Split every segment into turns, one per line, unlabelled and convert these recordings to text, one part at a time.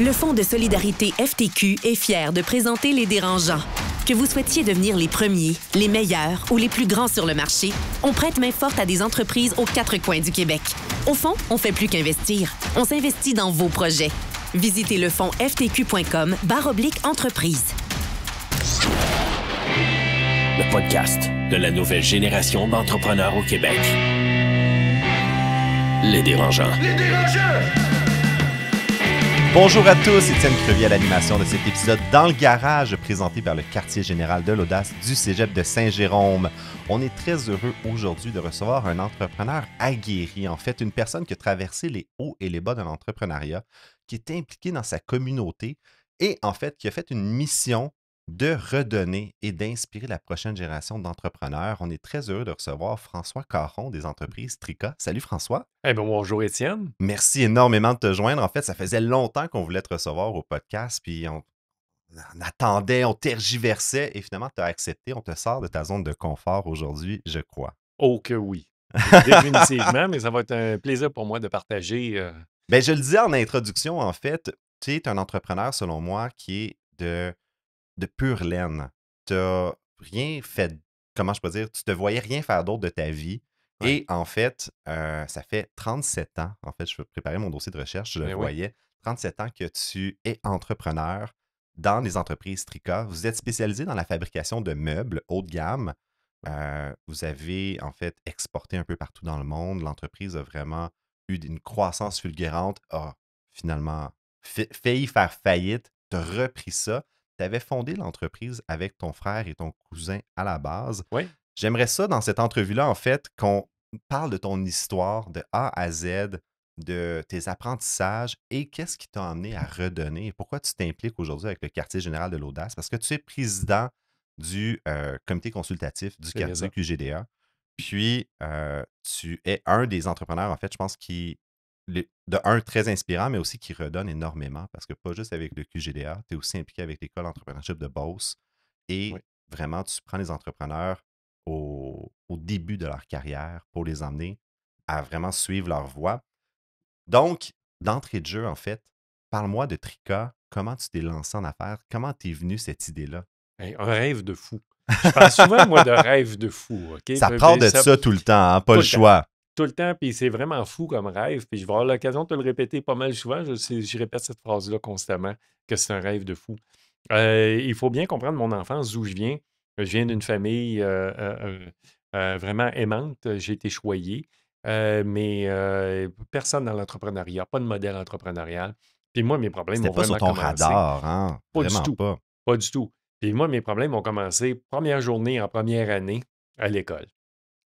Le Fonds de solidarité FTQ est fier de présenter Les Dérangeants. Que vous souhaitiez devenir les premiers, les meilleurs ou les plus grands sur le marché, on prête main forte à des entreprises aux quatre coins du Québec. Au fond, on fait plus qu'investir. On s'investit dans vos projets. Visitez le fonds ftq.com/entreprise.
Le podcast de la nouvelle génération d'entrepreneurs au Québec. Les Dérangeants.
Les Dérangeants!
Bonjour à tous, Étienne Crevier à l'animation de cet épisode dans le garage présenté par le quartier général de l'audace du Cégep de Saint-Jérôme. On est très heureux aujourd'hui de recevoir un entrepreneur aguerri, en fait une personne qui a traversé les hauts et les bas de l'entrepreneuriat, qui est impliqué dans sa communauté et en fait qui a fait une mission de redonner et d'inspirer la prochaine génération d'entrepreneurs. On est très heureux de recevoir François Caron des entreprises Trica. Salut François.
Bonjour Étienne.
Merci énormément de te joindre. En fait, ça faisait longtemps qu'on voulait te recevoir au podcast, puis on attendait, on tergiversait et finalement tu as accepté. On te sort de ta zone de confort aujourd'hui, je crois.
Oh que oui. Définitivement, mais ça va être un plaisir pour moi de partager.
Ben, je le disais en introduction, en fait, tu es un entrepreneur, selon moi, qui est de pure laine. Tu n'as rien fait, comment je peux dire, tu te voyais rien faire d'autre de ta vie.
Ouais.
Et en fait, ça fait 37 ans, en fait, je préparais mon dossier de recherche, je le voyais, 37 ans que tu es entrepreneur dans les entreprises Trica. Vous êtes spécialisé dans la fabrication de meubles haut de gamme. Vous avez, en fait, exporté un peu partout dans le monde. L'entreprise a vraiment eu une croissance fulgurante, a finalement failli faire faillite, tu as repris ça. Tu avais fondé l'entreprise avec ton frère et ton cousin à la base.
Oui.
J'aimerais ça, dans cette entrevue-là, en fait, qu'on parle de ton histoire de A à Z, de tes apprentissages et qu'est-ce qui t'a amené à redonner et pourquoi tu t'impliques aujourd'hui avec le quartier général de l'audace. Parce que tu es président du comité consultatif du quartier QGDA. Puis, tu es un des entrepreneurs, en fait, je pense, de un, très inspirant, mais aussi qui redonne énormément parce que pas juste avec le QGDA, tu es aussi impliqué avec l'école d'entrepreneurship de Beauce et vraiment, tu prends les entrepreneurs au début de leur carrière pour les emmener à vraiment suivre leur voie. Donc, d'entrée de jeu, en fait, parle-moi de Trica, comment tu t'es lancé en affaires, comment t'es venu cette idée-là?
Un rêve de fou. Je parle souvent, moi, de rêve de fou. Okay?
Ça part de ça tout le temps, hein, pas le choix.
Tout le temps, puis c'est vraiment fou comme rêve. Puis je vais avoir l'occasion de te le répéter pas mal souvent. Je répète cette phrase-là constamment, que c'est un rêve de fou. Il faut bien comprendre mon enfance, d'où je viens. Je viens d'une famille vraiment aimante. J'ai été choyé, mais personne dans l'entrepreneuriat, pas de modèle entrepreneurial. Puis moi, mes problèmes
C'était
ont
pas
vraiment
sur ton
commencé.
radar, hein?
Pas
Vraiment
du tout.
pas.
Pas du tout. Puis moi, mes problèmes ont commencé première journée en première année à l'école.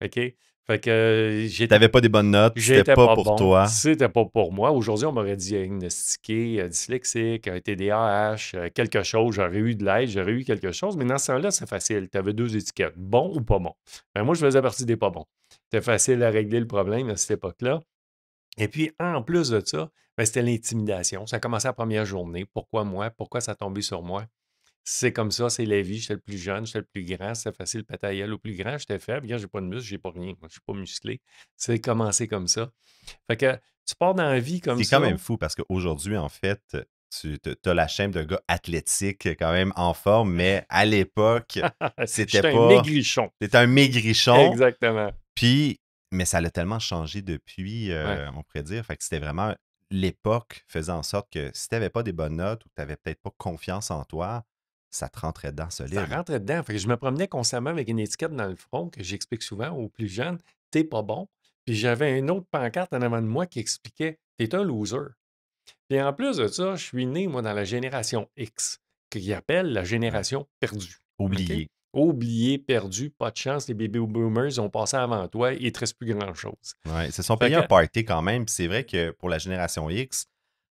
OK? Fait que
t'avais pas des bonnes notes, c'était pas pour toi.
C'était pas pour moi. Aujourd'hui, on m'aurait diagnostiqué dyslexique, TDAH, quelque chose. J'aurais eu de l'aide, j'aurais eu quelque chose. Mais dans ce temps-là, c'est facile. Tu avais deux étiquettes, bon ou pas bon. Ben, moi, je faisais partie des pas bons. C'était facile à régler le problème à cette époque-là. Et puis, en plus de ça, ben, c'était l'intimidation. Ça a commencé la première journée. Pourquoi moi? Pourquoi ça a tombé sur moi? C'est comme ça, c'est la vie. J'étais le plus jeune, j'étais le plus grand. C'était facile de péter la gueule au plus grand. J'étais faible. Regarde, j'ai pas de muscle, j'ai pas rien. Moi, je suis pas musclé. C'est commencé comme ça. Fait que tu pars dans la vie comme ça.
C'est quand même fou parce qu'aujourd'hui, en fait, tu as la chaîne de gars athlétique quand même en forme, mais à l'époque, c'était pas...
J'étais un maigrichon.
T'étais un maigrichon.
Exactement.
Puis, mais ça l'a tellement changé depuis, on pourrait dire. Fait que c'était vraiment... L'époque faisait en sorte que si t'avais pas des bonnes notes ou que t'avais peut-être pas confiance en toi, ça te rentrait dedans solide.
Ça rentrait dedans. Fait que je me promenais constamment avec une étiquette dans le front que j'explique souvent aux plus jeunes. T'es pas bon. Puis j'avais une autre pancarte en avant de moi qui expliquait t'es un loser. Puis en plus de ça, je suis né, moi, dans la génération X, qu'ils appellent la génération perdue.
Oublié.
Okay? Oublié, perdu, pas de chance, les baby boomers ont passé avant toi, il ne te reste plus grand-chose.
Oui, ils se sont payés un party quand même. Puis c'est vrai que pour la génération X,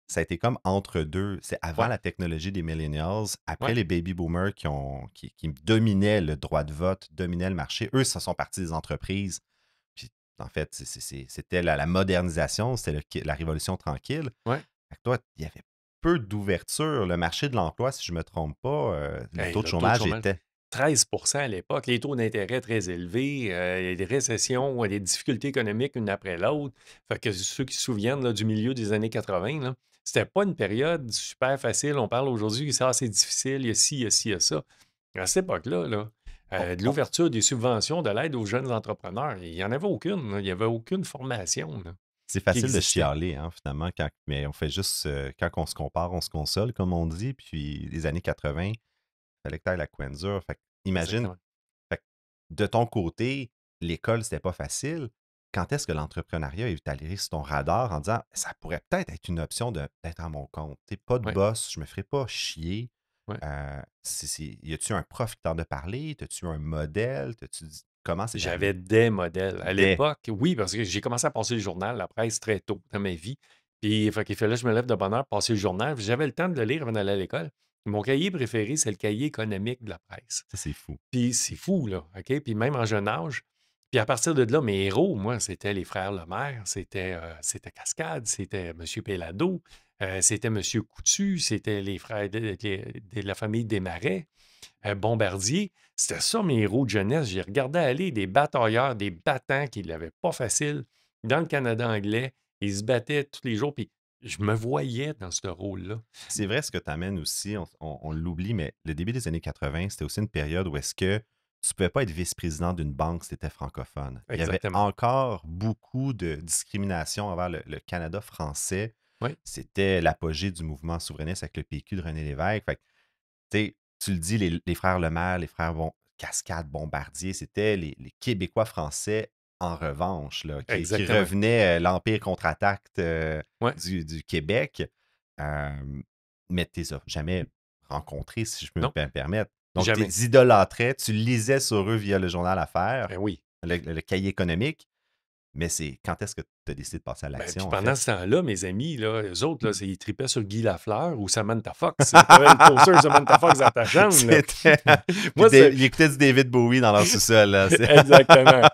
ça a été comme entre deux. C'est avant la technologie des millennials, après les baby boomers qui dominaient le droit de vote, dominaient le marché. Eux, ça sont partis des entreprises. Puis en fait, c'était la modernisation, c'était la révolution tranquille.
Ouais.
Fait que toi, il y avait peu d'ouverture. Le marché de l'emploi, si je ne me trompe pas, le taux de chômage était...
13% à l'époque, les taux d'intérêt très élevés, des récessions, des difficultés économiques une après l'autre. Fait que ceux qui se souviennent là, du milieu des années 80, là, C'était pas une période super facile. On parle aujourd'hui que c'est difficile, il y a ci, il y a ci, il y a ça. À cette époque-là, là, de l'ouverture des subventions, de l'aide aux jeunes entrepreneurs, il n'y en avait aucune. Là. Il n'y avait aucune formation là,
C'est
qui
facile de
existait.
chialer, hein, finalement, mais on fait juste, quand on se compare, on se console, comme on dit. Puis les années 80, il fallait que tu ailles la couenne dure. Fait que imagine,
Exactement.
fait que de ton côté, l'école, c'était pas facile. Quand est-ce que l'entrepreneuriat est allé sur ton radar en disant ça pourrait peut-être être une option d'être à mon compte? T'es pas de
Ouais,
boss, je me ferai pas chier.
ouais.
Y a-tu un prof qui t'en a parlé? T'as-tu un modèle? Comment c'est
J'avais
arrivé?
des modèles. À
Des.
l'époque, oui, parce que j'ai commencé à passer le journal, la presse, très tôt dans ma vie. Puis, fait qu'il fallait que je me lève de bonne heure, passer le journal. Puis j'avais le temps de le lire avant d'aller à l'école. Mon cahier préféré, c'est le cahier économique de la presse.
Ça, c'est fou.
Puis c'est fou, là, OK? Puis même en jeune âge. Puis à partir de là, mes héros, moi, c'était les frères Lemaire, c'était Cascade, c'était M. Pellado, c'était M. Coutu, c'était les frères de la famille Desmarais, Bombardier. C'était ça mes héros de jeunesse. J'ai regardé aller des batailleurs, des battants qui ne l'avaient pas facile dans le Canada anglais. Ils se battaient tous les jours, puis je me voyais dans ce rôle-là.
C'est vrai ce que tu amènes aussi, on l'oublie, mais le début des années 80, c'était aussi une période où est-ce que tu ne pouvais pas être vice-président d'une banque si tu étais francophone. Il y avait
Exactement.
encore beaucoup de discrimination envers le Canada français.
Oui,
C'était l'apogée du mouvement souverainiste avec le PQ de René Lévesque. Fait que, tu le dis, les frères Lemaire, les frères Cascade, Bombardier, c'était les Québécois français en revanche, là, qui
exactement.
revenaient l'Empire contre-attaque
Ouais.
du Québec. Euh, mais tu les as jamais rencontrés, si je peux me
Non,
permettre. Donc, tu
jamais.
les idolâtrais, tu lisais sur eux via le journal Affaires,
Ben oui.
le cahier économique, mais c'est quand est-ce que tu as décidé de passer à
Ben, puis
l'action, en
pendant
fait?
ce temps-là, mes amis, là, eux autres, là, ils tripaient sur Guy Lafleur ou Samantha Fox. Tu avais le poster de Samantha Fox dans ta chambre. Là.
C'était. Puis
Moi, c'est.
ils écoutaient du David Bowie dans leur sous-sol, là.
Exactement.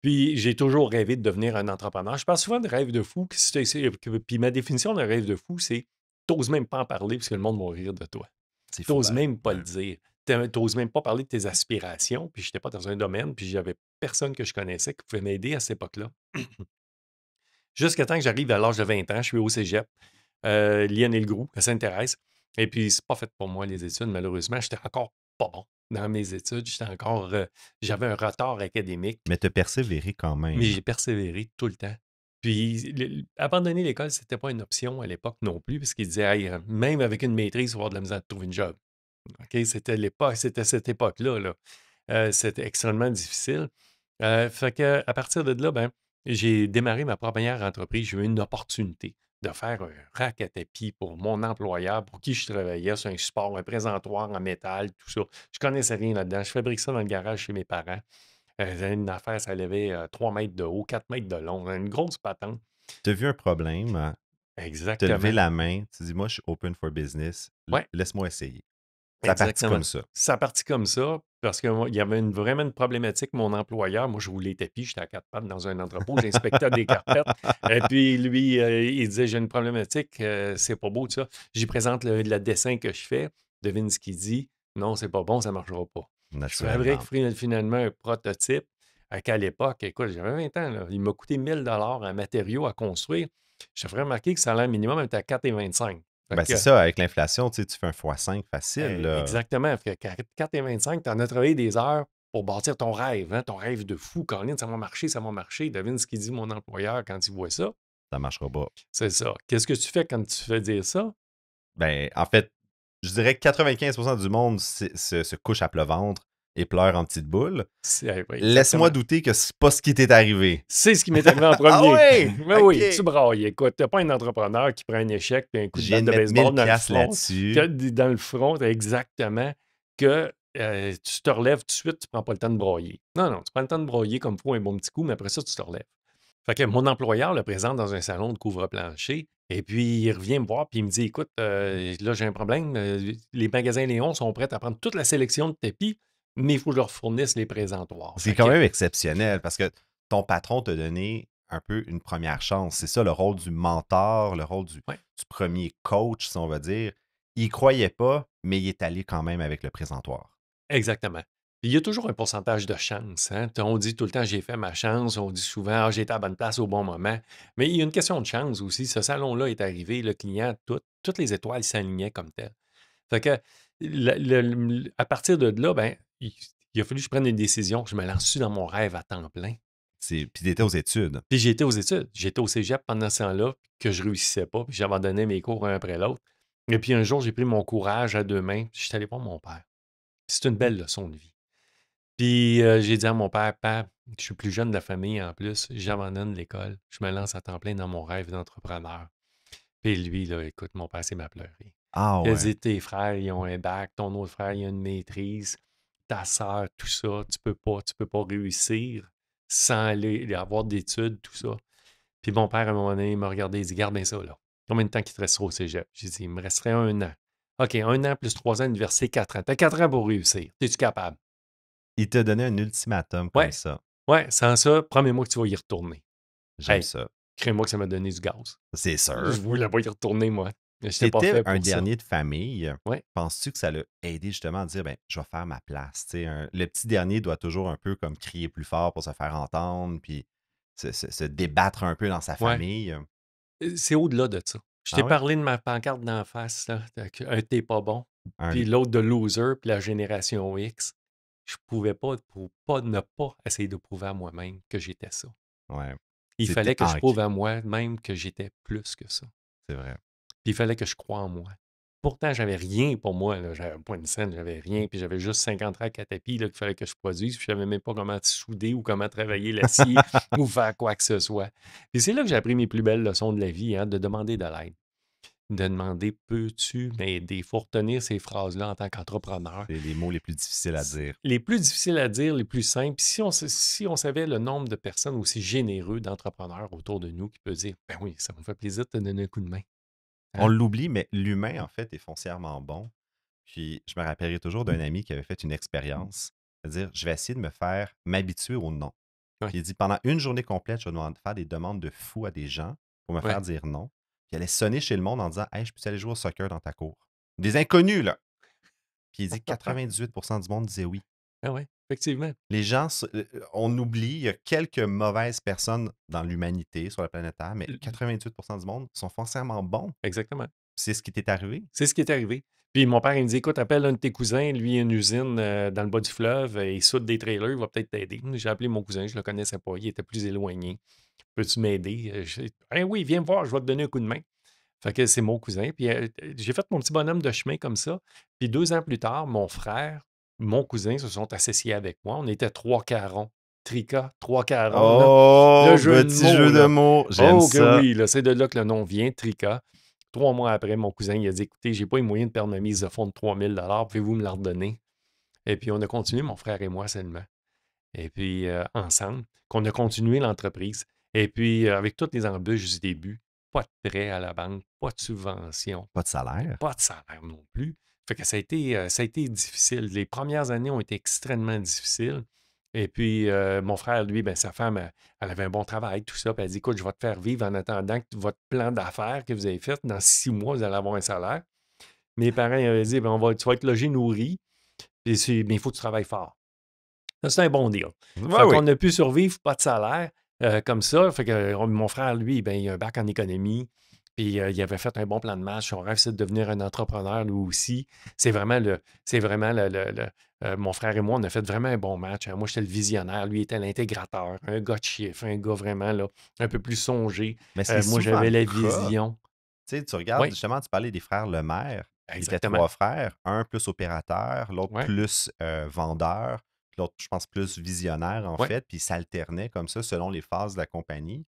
Puis j'ai toujours rêvé de devenir un entrepreneur. Je parle souvent de rêve de fou. Puis ma définition d'un rêve de fou, c'est t'oses même pas en parler parce que le monde va rire de toi.
C'est fou,
T'oses
pareil.
même pas
Ouais.
le dire. T'oses même pas parler de tes aspirations. Puis j'étais pas dans un domaine, puis j'avais personne que je connaissais qui pouvait m'aider à cette époque-là. Jusqu'à temps que j'arrive à l'âge de 20 ans, je suis au cégep, Lionel Groux, à Sainte-Thérèse. Et puis, c'est pas fait pour moi, les études, malheureusement. J'étais encore pas bon dans mes études. J'avais un retard académique,
Mais tu as persévéré quand
mais
même.
j'ai persévéré tout le temps. Puis, abandonner l'école, c'était pas une option à l'époque non plus, parce qu'ils disaient, hey, même avec une maîtrise, il va avoir de la misère de trouver une job. OK? C'était l'époque, c'était cette époque-là. Là. C'était extrêmement difficile. Fait que, à partir de là, ben, j'ai démarré ma première entreprise. J'ai eu une opportunité de faire un rack à tapis pour mon employeur pour qui je travaillais sur un support, un présentoir en métal, tout ça. Je connaissais rien là-dedans. Je fabrique ça dans le garage chez mes parents. Une affaire, ça levait 3 mètres de haut, 4 mètres de long. Une grosse patente.
Tu as vu un problème, tu as levé
Exactement.
la main, tu dis, moi, je suis open for business,
Ouais.
laisse-moi essayer. Ça a parti
Exactement.
comme ça.
Ça a parti comme ça parce qu'il y avait vraiment une problématique. Mon employeur, moi, je roulais les tapis, j'étais à quatre pattes dans un entrepôt, j'inspectais des carpettes. Et puis, lui, il disait j'ai une problématique, c'est pas beau, tout ça. J'y présente le dessin que je fais. Devine ce qu'il dit non, c'est pas bon, ça marchera pas. Je fabrique
Naturellement.
finalement un prototype qu'à l'époque, écoute, j'avais 20 ans, là, il m'a coûté 1000 $ en matériaux à construire. Je te ferais remarquer que le salaire minimum était à 4,25. Fait
Ben,
que,
c'est ça, avec l'inflation, tu fais un x5 facile, là.
Exactement. Fait que 4,25, tu en as travaillé des heures pour bâtir ton rêve, hein, ton rêve de fou. Colin, ça va marcher, ça va marcher. Devine ce qu'il dit mon employeur quand il voit ça.
Ça marchera pas.
C'est ça. Qu'est-ce que tu fais quand tu fais dire ça?
Ben, en fait, je dirais que 95% du monde se couche à plat ventre et pleure en petite boule.
Oui,
Laisse-moi
exactement.
douter que c'est pas ce qui t'est arrivé.
C'est ce qui m'est arrivé en premier.
Ah ouais?
Mais oui,
Ok.
tu brailles. Écoute, t'es pas un entrepreneur qui prend un échec puis un coup de
Je
batte
viens
de
de mettre
baseball
1000
dans le
piastres
front.
là-dessus.
Dans le front, t'as exactement que tu te relèves tout de suite, tu prends pas le temps de broyer. Non, tu prends le temps de broyer comme il faut un bon petit coup, mais après ça, tu te relèves. Fait que mon employeur le présente dans un salon de couvre-plancher et puis il revient me voir puis il me dit écoute, là j'ai un problème, les magasins Léon sont prêts à prendre toute la sélection de tapis, mais il faut que je leur fournisse les présentoirs.
C'est
Fait
quand
que,
même exceptionnel parce que ton patron t'a donné un peu une première chance. C'est ça le rôle du mentor, le rôle du
ouais,
premier coach, si on va dire. Il croyait pas, mais il est allé quand même avec le présentoir.
exactement. Puis il y a toujours un pourcentage de chance. Hein? On dit tout le temps, j'ai fait ma chance. On dit souvent, j'ai été à la bonne place au bon moment. Mais il y a une question de chance aussi. Ce salon-là est arrivé, le client, toutes les étoiles s'alignaient comme tel. Fait que, à partir de là, ben, il a fallu que je prenne une décision, que je me lance dans mon rêve à temps plein.
Puis tu étais aux études.
Puis j'étais aux études. J'étais au cégep pendant ce temps-là, que je réussissais pas, puis j'abandonnais mes cours un après l'autre. Et puis un jour, j'ai pris mon courage à deux mains, puis je suis allé voir mon père. C'est une belle leçon de vie. Puis j'ai dit à mon père, Père, je suis plus jeune de la famille en plus, j'abandonne l'école, je me lance à temps plein dans mon rêve d'entrepreneur. Puis lui, là, écoute, mon père s'est m'a pleuré.
Ah
Il a
ouais.
dit, tes frères, ils ont un bac, ton autre frère, il a une maîtrise, ta sœur, tout ça, tu peux pas réussir sans aller avoir d'études, tout ça. Puis mon père, à un moment donné, il m'a regardé, il dit, garde bien ça, là. Combien de temps qu'il te restera au cégep? J'ai dit, il me resterait 1 an. OK, 1 an plus 3 ans, université, 4 ans. T'as 4 ans pour réussir. Es-tu capable?
Il t'a donné un ultimatum comme
Ouais,
ça.
ouais, sans ça, promets-moi que tu vas y retourner.
J'aime
Hey,
ça.
crée-moi que ça m'a donné du gaz.
C'est
Je
sûr.
voulais pas y retourner, moi. J'étais pas
T'étais
fait
un
pour ça.
dernier de famille.
Ouais.
Penses-tu que ça l'a aidé justement à dire, ben, je vais faire ma place? Tu sais, le petit dernier doit toujours un peu comme crier plus fort pour se faire entendre, puis se débattre un peu dans sa
Ouais.
famille.
C'est au-delà de ça. Je
Ah
t'ai
ouais?
parlé de ma pancarte d'en face, là, un t'es pas bon,
Un-
puis l'autre de loser, puis la génération X. Je pouvais pas, ne pas essayer de prouver à moi-même que j'étais ça.
ouais,
Il
c'était
fallait que je
ancré,
prouve à moi-même que j'étais plus que ça.
c'est vrai.
Puis il fallait que je croie en moi. Pourtant, j'avais rien pour moi. Là. J'avais pas une scène, j'avais rien. Puis j'avais juste 50 tracks à tapis qu'il fallait que je produise. Puis je savais même pas comment souder ou comment travailler l'acier ou faire quoi que ce soit. Puis c'est là que j'ai appris mes plus belles leçons de la vie, hein, de demander de l'aide. De demander, peux-tu m'aider? Il faut retenir ces phrases-là en tant qu'entrepreneur.
C'est les mots les plus difficiles à dire.
Les plus difficiles à dire, les plus simples. Si on savait le nombre de personnes aussi généreux d'entrepreneurs autour de nous qui peuvent dire, ben oui, ça me fait plaisir de te donner un coup de main.
On
Hein?
l'oublie, mais l'humain, en fait, est foncièrement bon. Puis je me rappellerai toujours d'un ami qui avait fait une expérience. C'est-à-dire, je vais essayer de m'habituer au non.
Ouais.
Puis il dit, pendant une journée complète, je vais faire des demandes de fou à des gens pour me
Ouais.
faire dire non. Puis il allait sonner chez le monde en disant, hey, je peux aller jouer au soccer dans ta cour? Des inconnus, là. Puis il dit, 98% du monde disait oui.
Ah ouais, effectivement.
Les gens, on oublie, il y a quelques mauvaises personnes dans l'humanité, sur la planète Terre, mais 88% du monde sont foncièrement bons.
Exactement.
C'est ce qui t'est arrivé.
C'est ce qui est arrivé. Puis mon père, il me dit, écoute, appelle un de tes cousins, lui, il a une usine dans le bas du fleuve, il soude des trailers, il va peut-être t'aider. J'ai appelé mon cousin, je ne le connaissais pas, il était plus éloigné. Peux-tu m'aider? Oui, viens me voir, je vais te donner un coup de main. Fait que c'est mon cousin. Puis j'ai fait mon petit bonhomme de chemin comme ça. Puis 2 ans plus tard, mon frère, mon cousin se sont associés avec moi. On était 3 carons. Trica, 3 carons. Là.
Oh,
Le jeu de
petit
mots,
jeu de
là.
mots. J'aime
Oh que
ça.
oui, là, c'est de là que le nom vient, Trica. 3 mois après, mon cousin il a dit, écoutez, j'ai pas les moyens de perdre ma mise de fonds de 3000 $, pouvez-vous me la redonner? Et puis on a continué, mon frère et moi seulement. Et puis ensemble, qu'on a continué l'entreprise. Et puis avec toutes les embûches du début, pas de prêt à la banque, pas de subvention,
Pas de salaire.
pas de salaire non plus. Fait que ça a été difficile. Les premières années ont été extrêmement difficiles. Et puis, mon frère, lui, ben, sa femme, elle avait un bon travail, tout ça. Puis elle dit, écoute, je vais te faire vivre en attendant que votre plan d'affaires que vous avez fait, dans 6 mois, vous allez avoir un salaire. Mes parents ils avaient dit, ben, tu vas être logé, nourri, mais il faut que tu travailles fort. Ça, c'est un bon deal.
Ouais,
Fait
oui.
qu'on a pu survivre, pas de salaire, comme ça. Fait que mon frère, lui, ben, il a un bac en économie. Puis il avait fait un bon plan de match. Son rêve, c'est de devenir un entrepreneur, lui aussi. C'est vraiment mon frère et moi, on a fait vraiment un bon match. Moi, j'étais le visionnaire. Lui était l'intégrateur. Un gars de chiffre, un gars vraiment là, un peu plus songé.
Mais c'est
Moi,
souvent
j'avais la
le cas.
vision.
Tu sais, tu regardes,
Oui,
justement, tu parlais des frères Lemaire. Ils étaient
exactement.
3 frères, un plus opérateur, l'autre
Ouais,
plus vendeur, l'autre, je pense, plus visionnaire, en
ouais.
fait, puis ils s'alternaient comme ça selon les phases de la compagnie.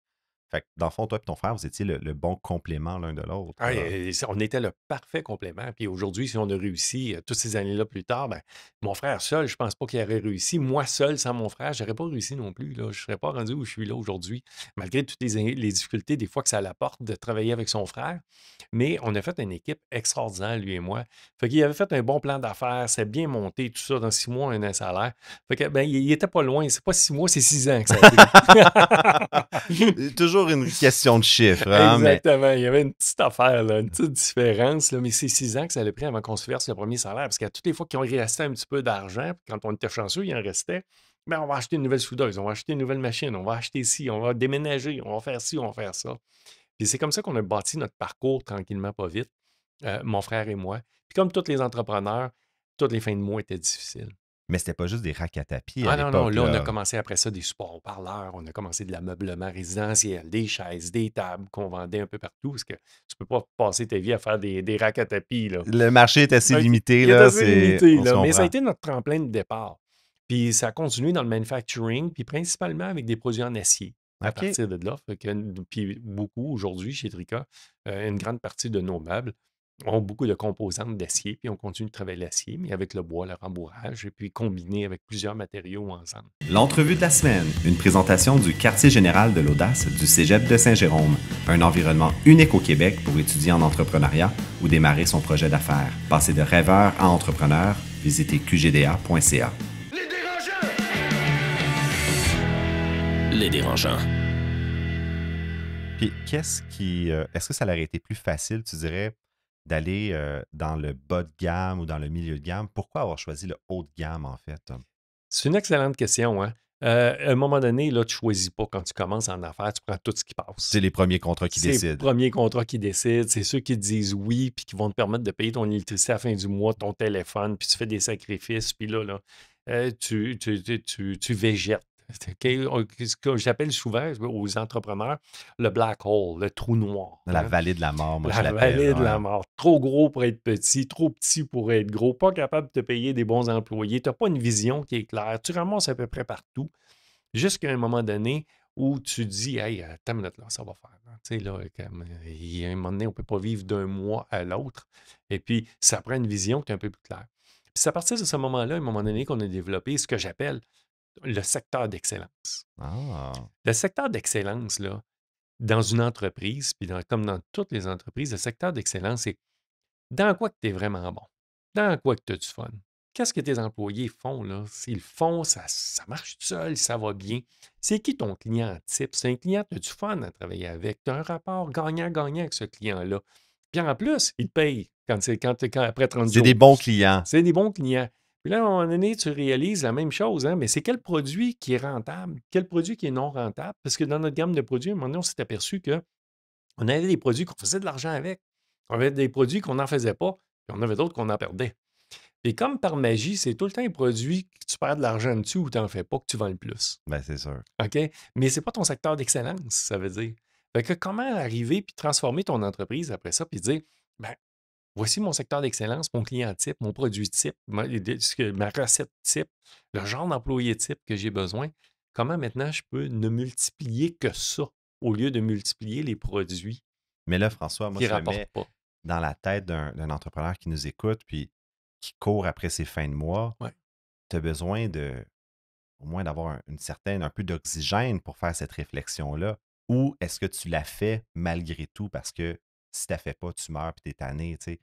Fait que, dans le fond, toi et ton frère, vous étiez le bon complément l'un de l'autre.
Ah,
là.
on était le parfait complément. Puis aujourd'hui, si on a réussi toutes ces années-là plus tard, ben, mon frère seul, je pense pas qu'il aurait réussi. Moi seul, sans mon frère, j'aurais pas réussi non plus. Là. Je ne serais pas rendu où je suis là aujourd'hui, malgré toutes les difficultés des fois que ça l'apporte de travailler avec son frère. Mais on a fait une équipe extraordinaire, lui et moi. Fait qu'il avait fait un bon plan d'affaires, c'est bien monté, tout ça, dans 6 mois, un salaire. Fait que, ben, il était pas loin. C'est pas 6 mois, c'est 6 ans que ça a pris.
Toujours toujours une question de chiffres, hein, mais
Exactement. Il y avait une petite affaire, là, une petite différence, là, mais c'est 6 ans que ça a pris avant qu'on se verse le premier salaire. Parce qu'à toutes les fois qu'il restait un petit peu d'argent, puis quand on était chanceux, il en restait. Ben, on va acheter une nouvelle soudeuse, on va acheter une nouvelle machine, on va acheter ci, on va déménager, on va faire ci, on va faire ça. Puis c'est comme ça qu'on a bâti notre parcours tranquillement, pas vite, mon frère et moi. Puis comme tous les entrepreneurs, toutes les fins de mois étaient difficiles.
c'était pas juste des racks à tapis à
Ah non, non,
l'époque,
là, on a
là.
commencé après ça des supports haut-parleurs, on a commencé de l'ameublement résidentiel, des chaises, des tables qu'on vendait un peu partout, parce que tu peux pas passer ta vie à faire des racks à tapis, là.
Le marché est assez
OK,
limité,
il est
là,
assez limité,
on se
là, mais ça a
comprend.
été notre tremplin de départ. Puis ça a continué dans le manufacturing, puis principalement avec des produits en acier à
OK.
partir de là. Fait que, puis beaucoup aujourd'hui chez Trica, une grande partie de nos meubles ont beaucoup de composantes d'acier, puis on continue de travailler l'acier, mais avec le bois, le rembourrage, et puis combiné avec plusieurs matériaux ensemble.
L'entrevue de la semaine, une présentation du quartier général de l'audace du Cégep de Saint-Jérôme, un environnement unique au Québec pour étudier en entrepreneuriat ou démarrer son projet d'affaires. Passer de rêveur à entrepreneur, visitez qgda.ca.
Les dérangeants.
Puis est-ce que ça aurait été plus facile, tu dirais, d'aller dans le bas de gamme ou dans le milieu de gamme? Pourquoi avoir choisi le haut de gamme, en fait?
C'est une excellente question, hein. À un moment donné, là, tu ne choisis pas quand tu commences en affaires, tu prends tout ce qui passe.
C'est les premiers contrats qui
C'est les
décident.
premiers contrats qui décident, c'est ceux qui te disent oui, puis qui vont te permettre de payer ton électricité à la fin du mois, ton téléphone, puis tu fais des sacrifices, puis là, tu végètes. Ce que j'appelle souvent aux entrepreneurs le black hole, le trou noir.
La
Hein.
vallée de la mort, moi, je
La
l'appelle.
vallée de la
Ouais.
mort. Trop gros pour être petit, trop petit pour être gros, pas capable de te payer des bons employés, tu n'as pas une vision qui est claire, tu ramasses à peu près partout, jusqu'à un moment donné où tu dis, hey, attends une minute, là, ça va faire. Là. Tu sais, là, il y a un moment donné, on ne peut pas vivre d'un mois à l'autre. Et puis, ça prend une vision qui est un peu plus claire. Puis, c'est à partir de ce moment-là, à un moment donné, qu'on a développé ce que j'appelle le secteur d'excellence.
Ah,
Le secteur d'excellence, là, dans une entreprise, puis comme dans toutes les entreprises, le secteur d'excellence, c'est dans quoi que tu es vraiment bon? Dans quoi que tu as du fun? Qu'est-ce que tes employés font, là? S'ils le font, ça marche tout seul, ça va bien. C'est qui ton client type? C'est un client, tu as du fun à travailler avec. Tu as un rapport gagnant-gagnant avec ce client-là. Puis en plus, il te paye après 30
c'est
jours.
des bons clients.
C'est des bons clients. Puis là, à un moment donné, tu réalises la même chose, hein? Mais c'est quel produit qui est rentable? Quel produit qui est non rentable? Parce que dans notre gamme de produits, à un moment donné, on s'est aperçu qu'on avait des produits qu'on faisait de l'argent avec. On avait des produits qu'on n'en faisait pas, puis on avait d'autres qu'on en perdait. Et comme par magie, c'est tout le temps un produit que tu perds de l'argent dessus ou tu n'en fais pas que tu vends le plus.
Ben, c'est sûr.
OK? Mais ce n'est pas ton secteur d'excellence, ça veut dire. Fait que comment arriver puis transformer ton entreprise après ça puis dire, ben, voici mon secteur d'excellence, mon client type, mon produit type, ma recette type, le genre d'employé type que j'ai besoin. Comment maintenant je peux ne multiplier que ça au lieu de multiplier les produits
Mais là, François, moi,
qui ne
je me
rapportent
mets
pas?
dans la tête d'un entrepreneur qui nous écoute puis qui court après ses fins de mois.
Ouais.
Tu as besoin au moins d'avoir un peu d'oxygène pour faire cette réflexion-là. Ou est-ce que tu l'as fait malgré tout parce que si tu ne la fais pas, tu meurs et tu es tanné, tu sais?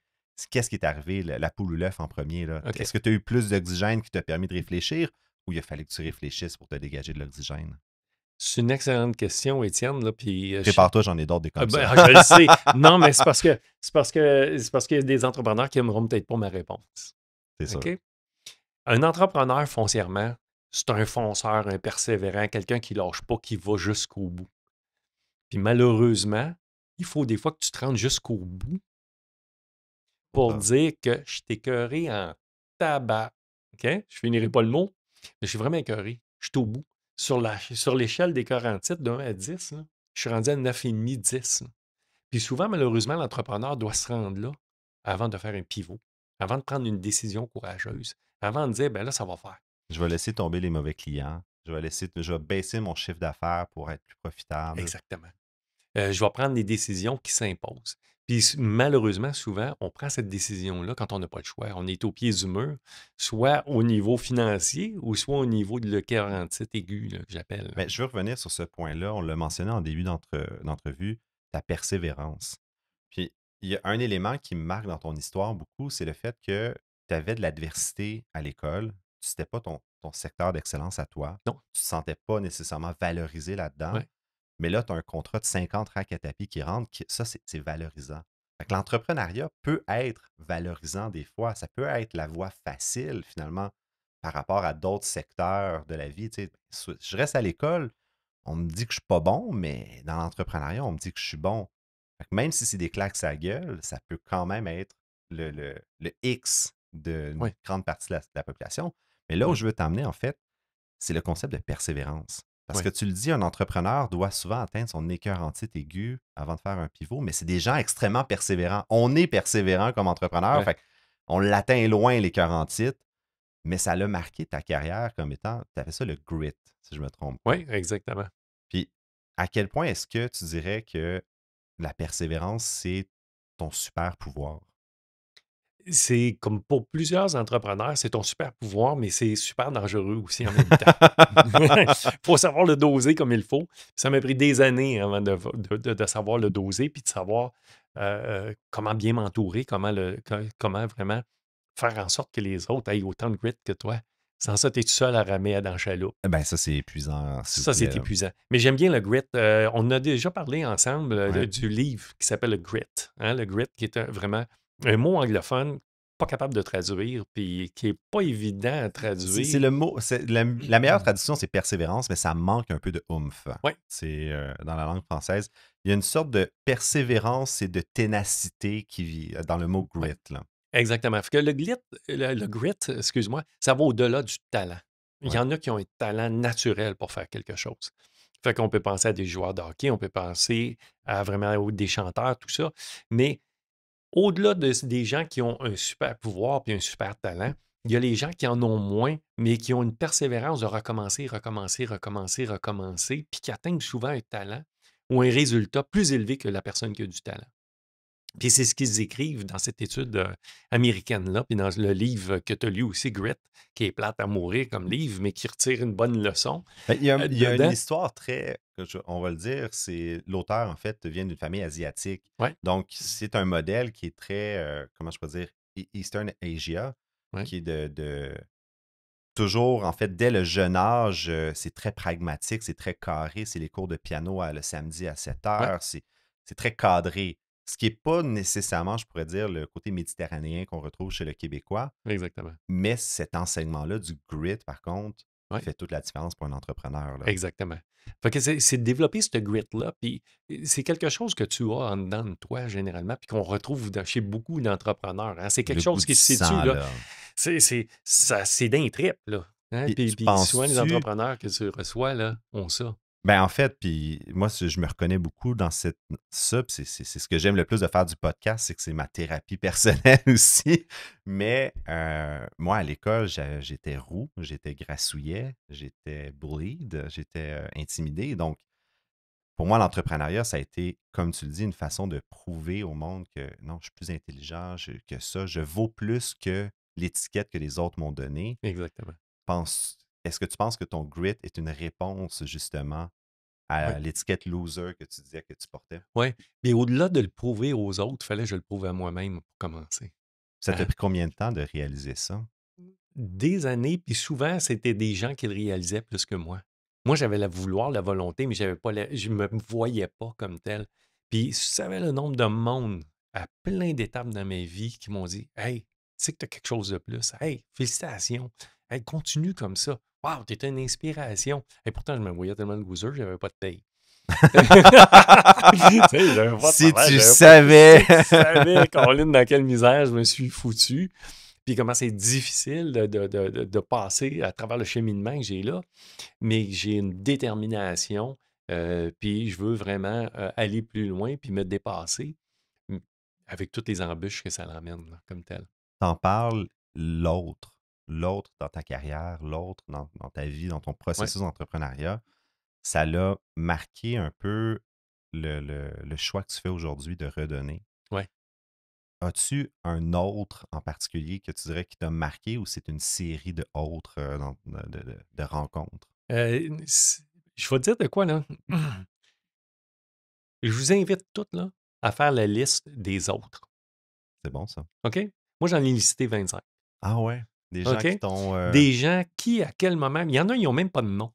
Qu'est-ce qui est arrivé, la poule ou l'œuf en premier, là?
OK.
Est-ce que tu as eu plus d'oxygène qui t'a permis de réfléchir ou il a fallu que tu réfléchisses pour te dégager de l'oxygène?
C'est une excellente question, Étienne. Là, puis,
Prépare-toi, j'en ai d'autres des comme
ben,
ça.
je le sais. Non, mais c'est parce qu'il y a des entrepreneurs qui n'aimeront peut-être pas ma réponse.
C'est sûr.
OK? Un entrepreneur foncièrement, c'est un fonceur, un persévérant, quelqu'un qui ne lâche pas, qui va jusqu'au bout. Puis malheureusement, il faut des fois que tu te rendes jusqu'au bout pour
Ah.
dire que je t'ai écœuré en tabac. OK? Je finirai pas le mot, mais je suis vraiment écœuré. Je suis au bout. Sur l'échelle des 40 de 1 à 10, là, je suis rendu à 9,5, 10. Là. Puis souvent, malheureusement, l'entrepreneur doit se rendre là avant de faire un pivot, avant de prendre une décision courageuse, avant de dire, ben là, ça va faire.
Je vais laisser tomber les mauvais clients. Je vais baisser mon chiffre d'affaires pour être plus profitable.
Exactement. Je vais prendre des décisions qui s'imposent. Puis malheureusement, souvent, on prend cette décision-là quand on n'a pas le choix. On est au pied du mur, soit au niveau financier ou soit au niveau de le 47 aigu, là, que j'appelle.
Mais je veux revenir sur ce point-là. On l'a mentionné en début d'entrevue, ta persévérance. Puis, il y a un élément qui me marque dans ton histoire beaucoup, c'est le fait que tu avais de l'adversité à l'école. Ce n'était pas ton secteur d'excellence à toi.
Non.
Tu ne te sentais pas nécessairement valorisé là-dedans.
Ouais.
Mais là, tu as un contrat de 50 racks à tapis qui rentre, ça, c'est valorisant. Fait que l'entrepreneuriat peut être valorisant des fois. Ça peut être la voie facile, finalement, par rapport à d'autres secteurs de la vie. Tu sais. Je reste à l'école, on me dit que je suis pas bon, mais dans l'entrepreneuriat, on me dit que je suis bon. Fait que même si c'est des claques à la gueule, ça peut quand même être le X d'une
Oui.
grande partie de la population. Mais là où
Oui.
je veux t'emmener, en fait, c'est le concept de persévérance. Parce
Oui.
que tu le dis, un entrepreneur doit souvent atteindre son écœurantite aigu avant de faire un pivot, mais c'est des gens extrêmement persévérants. On est persévérant comme entrepreneur,
Ouais.
fait on l'atteint loin, l'écœurantite, mais ça l'a marqué ta carrière comme étant, tu avais ça le grit, si je me trompe pas.
Oui, exactement.
Puis, à quel point est-ce que tu dirais que la persévérance, c'est ton super pouvoir?
C'est comme pour plusieurs entrepreneurs, c'est ton super pouvoir, mais c'est super dangereux aussi en même temps. Il faut savoir le doser comme il faut. Ça m'a pris des années avant de savoir le doser, puis de savoir comment bien m'entourer, comment vraiment faire en sorte que les autres aient autant de grit que toi. Sans ça, tu es tout seul à ramer dans la chaloupe.
Ben, ça, c'est épuisant, s'il vous
Ça, c'est
plaît.
épuisant. Mais j'aime bien le grit. On a déjà parlé ensemble
Ouais.
du livre qui s'appelle le grit. Hein, le grit, qui est vraiment un mot anglophone, pas capable de traduire, puis qui n'est pas évident à
C'est
traduire.
le mot. La meilleure traduction, c'est persévérance, mais ça manque un peu de oomph.
Ouais.
C'est dans la langue française. Il y a une sorte de persévérance et de ténacité qui vit dans le mot
Ouais.
grit. Là.
Exactement. Fait que le grit, excuse-moi, ça va au-delà du talent. Il y
Ouais.
en a qui ont un talent naturel pour faire quelque chose. Fait qu'on peut penser à des joueurs de hockey, on peut penser à vraiment des chanteurs, tout ça. Mais au-delà des gens qui ont un super pouvoir puis un super talent, il y a les gens qui en ont moins, mais qui ont une persévérance de recommencer, recommencer, recommencer, recommencer, puis qui atteignent souvent un talent ou un résultat plus élevé que la personne qui a du talent. Puis c'est ce qu'ils écrivent dans cette étude américaine-là, puis dans le livre que tu as lu aussi, Grit, qui est plate à mourir comme livre, mais qui retire une bonne leçon
Ben, il y a une
dedans.
histoire très, on va le dire, c'est l'auteur, en fait, vient d'une famille asiatique.
Ouais,
Donc, c'est un modèle qui est très, comment je peux dire, Eastern Asia,
ouais,
qui est toujours, en fait, dès le jeune âge, c'est très pragmatique, c'est très carré. C'est les cours de piano le samedi à 7
ouais,
heures. C'est très cadré. Ce qui n'est pas nécessairement, je pourrais dire, le côté méditerranéen qu'on retrouve chez le Québécois.
exactement.
Mais cet enseignement-là du grit, par contre,
Ouais.
fait toute la différence pour un entrepreneur. Là.
Exactement. Fait que c'est de développer ce grit-là, puis c'est quelque chose que tu as en dedans de toi, généralement, puis qu'on retrouve chez beaucoup d'entrepreneurs. Hein. C'est quelque
Le goût
chose
du
qui se situe,
sang,
là.
là.
C'est d'un trip, là. Hein.
Puis, tu
Puis souvent, les
penses-tu
entrepreneurs que tu reçois, là, ont ça.
Ben, en fait, puis moi, je me reconnais beaucoup dans ça, puis c'est ce que j'aime le plus de faire du podcast, c'est que c'est ma thérapie personnelle aussi. Mais moi, à l'école, j'étais roux, j'étais grassouillet, j'étais bullied, j'étais intimidé. Donc, pour moi, l'entrepreneuriat, ça a été, comme tu le dis, une façon de prouver au monde que non, je suis plus intelligent que ça, je vaux plus que l'étiquette que les autres m'ont donnée.
Exactement.
Est-ce que tu penses que ton grit est une réponse justement
Oui.
à l'étiquette loser que tu disais que tu portais?
Ouais. Mais au-delà de le prouver aux autres, il fallait que je le prouve à moi-même pour commencer.
Ça t'a
Hein.
pris combien de temps de réaliser ça?
Des années, puis souvent, c'était des gens qui le réalisaient plus que moi. Moi, j'avais la vouloir, la volonté, mais j'avais pas je me voyais pas comme tel. Puis, tu savais le nombre de monde à plein d'étapes dans ma vie qui m'ont dit Hey, tu sais que tu as quelque chose de plus. Hey, félicitations. Hey, continue comme ça. Wow, tu es une inspiration. Et pourtant, je me voyais tellement de loser, j'avais pas de paye. Tu sais, j'avais pas de
Si
salaire,
tu
j'avais pas
savais!
si tu savais, Colin, dans quelle misère je me suis foutu. Puis comment c'est difficile de passer à travers le cheminement que j'ai là. Mais j'ai une détermination, puis je veux vraiment aller plus loin, puis me dépasser mm, avec toutes les embûches que ça l'emmène, là, comme tel.
T'en parles, l'autre dans ta carrière, l'autre dans ta vie, dans ton
Ouais.
processus d'entrepreneuriat, ça l'a marqué un peu le choix que tu fais aujourd'hui de redonner.
Ouais.
As-tu un autre en particulier que tu dirais qui t'a marqué ou c'est une série de autres de rencontres?
Je vais te dire de quoi, là. Je vous invite toutes, là, à faire la liste des autres.
C'est bon, ça.
OK? Moi, j'en ai listé 25.
Ah ouais? Des gens
OK?
qui t'ont.
Des gens qui, à quel moment. Il y en a, ils n'ont même pas de nom.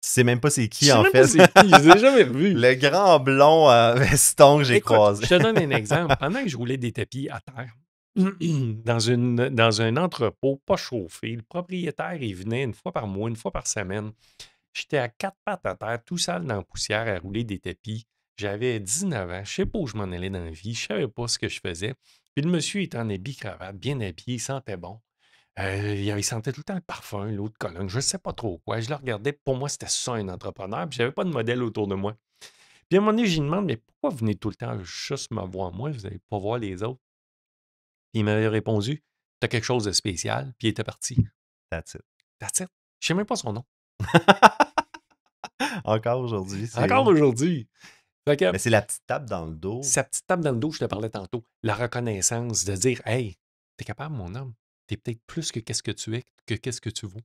sais même pas c'est
Je
qui,
sais
en
même pas
fait.
c'est qui, je les ai jamais revus.
Le grand blond veston que j'ai
Écoute,
croisé.
je te donne un exemple. Pendant que je roulais des tapis à terre, dans un entrepôt pas chauffé, le propriétaire, il venait une fois par mois, une fois par semaine. J'étais à quatre pattes à terre, tout sale dans la poussière, à rouler des tapis. J'avais 19 ans. Je sais pas où je m'en allais dans la vie. Je savais pas ce que je faisais. Puis le monsieur était en habit cravate, bien habillé, il sentait bon. Il sentait tout le temps le parfum, l'eau de Cologne, je ne sais pas trop quoi. Je le regardais, pour moi, c'était ça un entrepreneur, puis j'avais pas de modèle autour de moi. Puis à un moment donné, je lui demande, mais pourquoi vous venez tout le temps juste me voir moi, vous n'allez pas voir les autres? Puis il m'avait répondu, t'as quelque chose de spécial, puis il était parti.
That's it.
That's it. Je sais même pas son nom.
Encore aujourd'hui, c'est...
Encore aujourd'hui. Fait que
Mais c'est la petite tape dans le dos.
sa petite tape dans le dos, je te parlais tantôt, la reconnaissance de dire, hey, t'es capable, mon homme, t'es peut-être plus que qu'est-ce que tu es, que qu'est-ce que tu vaux.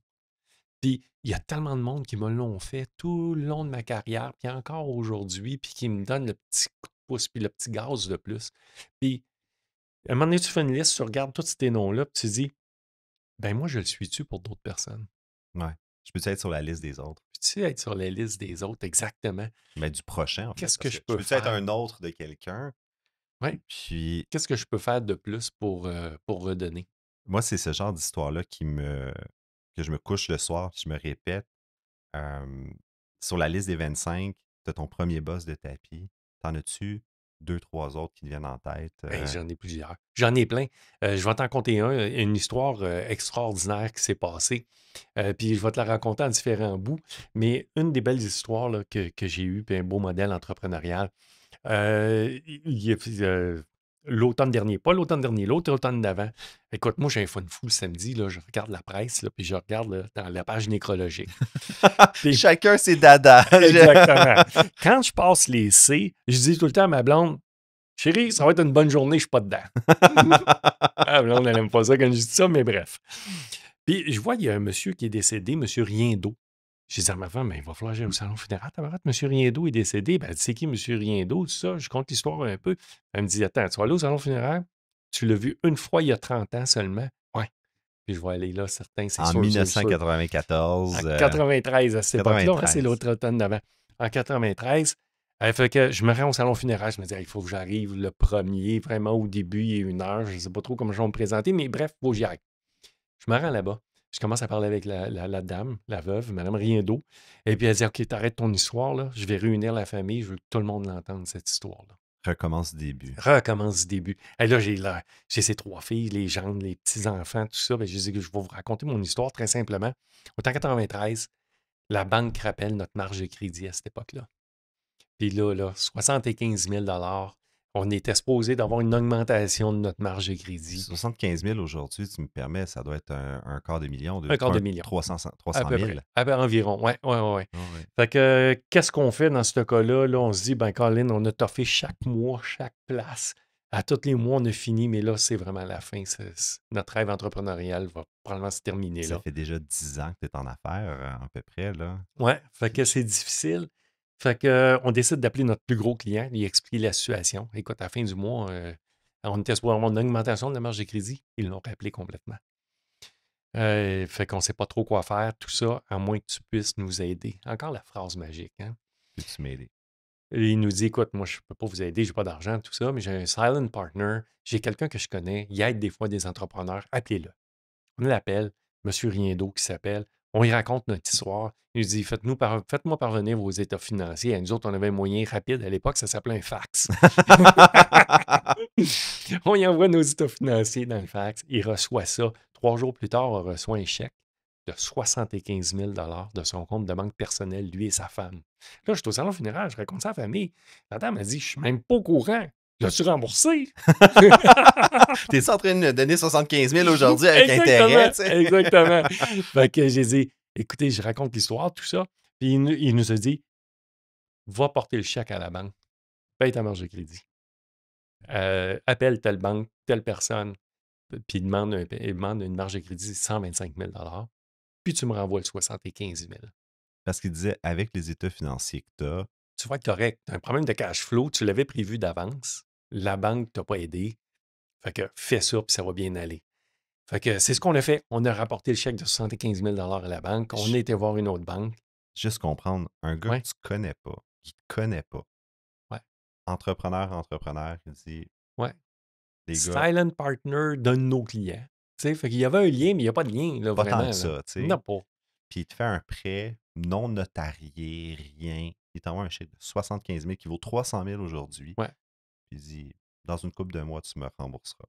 Puis il y a tellement de monde qui me l'ont fait tout le long de ma carrière, puis encore aujourd'hui, puis qui me donne le petit coup de pouce, puis le petit gaz de plus. Puis à un moment donné, tu fais une liste, tu regardes tous ces noms-là, puis tu te dis, ben moi, je le suis-tu pour d'autres personnes?
Ouais. Je peux être sur la liste des autres.
Peux-tu être sur la liste des autres, exactement?
Mais du prochain, en fait.
Qu'est-ce que
parce
je
que
peux
peux être
faire?
un autre de quelqu'un.
Ouais.
Puis
Qu'est-ce que je peux faire de plus pour redonner?
moi, c'est ce genre d'histoire-là que je me couche le soir, puis je me répète. Sur la liste des 25, tu as ton premier boss de tapis. T'en as-tu 2, 3 autres qui te viennent en tête?
Hey, j'en ai plusieurs. J'en ai plein. Je vais t'en conter une histoire extraordinaire qui s'est passée. Puis je vais te la raconter en différents bouts. Mais une des belles histoires là, que j'ai eues, puis un beau modèle entrepreneurial, l'automne dernier, pas l'automne dernier, l'autre automne d'avant. Écoute, moi, j'ai un fun fou le samedi, là, je regarde la presse, là, puis je regarde là, dans la page nécrologique. Puis-
Chacun ses dadas.
Exactement. Quand je passe les C, je dis tout le temps à ma blonde, chérie, ça va être une bonne journée, je suis pas dedans. Ah, blonde, elle n'aime pas ça quand je dis ça, mais bref. Puis je vois, il y a un monsieur qui est décédé, monsieur Riendo. Je dis à ma femme, mais il va falloir que j'aille au salon funéraire. Tabarouette, monsieur Riendo est décédé. Ben, tu sais qui, monsieur Riendo, tout ça? Je compte l'histoire un peu. Elle me dit, attends, tu vas aller au salon funéraire? Tu l'as vu une fois il y a 30 ans seulement? Ouais. Puis je vais aller là, certains, c'est
En
sûr.
1994.
En 93, à cette époque-là, hein,
93.
c'est l'autre automne d'avant. En 93, elle fait que je me rends au salon funéraire. Je me dis, il faut que j'arrive le premier, vraiment au début, il y a 1 heure. Je ne sais pas trop comment je vais me présenter, mais bref, il faut que j'y aille. Je me rends là-bas. Je commence à parler avec la dame, la veuve, Madame Riendo. Et puis elle dit, OK, t'arrêtes ton histoire, là. Je vais réunir la famille. Je veux que tout le monde l'entende, cette histoire-là.
Recommence du début.
Recommence du début. Et là, j'ai ces 3 filles, les gendres, les petits-enfants, tout ça. Ben, je dis que je vais vous raconter mon histoire très simplement. Au temps 93, la banque rappelle notre marge de crédit à cette époque-là. Puis là, 75 000 on était supposé d'avoir une augmentation de notre marge de crédit.
75 000 aujourd'hui, tu me permets, ça doit être un quart de million.
Un quart de million.
300
À peu
000.
près. Environ, ouais.
Ah ouais.
Fait que, qu'est-ce qu'on fait dans ce cas-là? Là, on se dit, ben Colin, on a toffé chaque mois, chaque place. À tous les mois, on a fini, mais là, c'est vraiment la fin. Notre rêve entrepreneurial va probablement se terminer
Ça
là.
fait déjà 10 ans que tu es en affaires, à peu près, là.
Ouais, fait que c'est difficile. Fait que, on décide d'appeler notre plus gros client, lui expliquer la situation. Écoute, à la fin du mois, on était supposé avoir une augmentation de la marge de crédit. Ils l'ont rappelé complètement. Fait qu'on ne sait pas trop quoi faire, tout ça, à moins que tu puisses nous aider. Encore la phrase magique, hein?
Peux-tu m'aider?
Et il nous dit, écoute, moi, je ne peux pas vous aider, je n'ai pas d'argent, tout ça, mais j'ai un silent partner, j'ai quelqu'un que je connais, il aide des fois des entrepreneurs, appelez-le. On l'appelle, M. Riendo qui s'appelle, on y raconte notre histoire. Il nous dit, faites-moi parvenir vos états financiers. Et nous autres, on avait un moyen rapide à l'époque, ça s'appelait un fax. On y envoie nos états financiers dans le fax. Il reçoit ça. 3 jours plus tard, on reçoit un chèque de 75 000 de son compte de banque personnel, lui et sa femme. Là, je suis au salon funéraire, je raconte ça à la famille. La dame m'a dit, je ne suis même pas au courant. L'as-tu remboursé?
T'es en train de me donner 75 000 aujourd'hui avec intérêt, tu sais?
Exactement. Fait que j'ai dit, écoutez, je raconte l'histoire, tout ça. Puis il nous a dit, va porter le chèque à la banque. Paye ta marge de crédit. Appelle telle banque, telle personne, puis il demande une marge de crédit de 125 000 puis tu me renvoies le 75 000.
Parce qu'il disait, avec les états financiers que tu as,
Tu vas être correct. Tu as un problème de cash flow, tu l'avais prévu d'avance. La banque ne t'a pas aidé. Fait que fais ça, puis ça va bien aller. Fait que c'est ce qu'on a fait. On a rapporté le chèque de 75 000 à la banque. On a été voir une autre banque.
juste comprendre, un gars
Ouais,
que tu connais pas, qui te connaît pas,
ouais,
entrepreneur, il dit,
ouais.
les gars,
Silent partner d'un de nos clients. Tu sais, fait qu'il y avait un lien, mais il n'y a pas de lien, là,
pas tant
vraiment,
que
là.
ça, tu
Il n'y en a
sais.
pas.
Puis il te fait un prêt non notarié, rien. Il t'envoie un chèque de 75 000 qui vaut 300 000 aujourd'hui.
Ouais,
Puis il dit, dans une couple de mois, tu me rembourseras.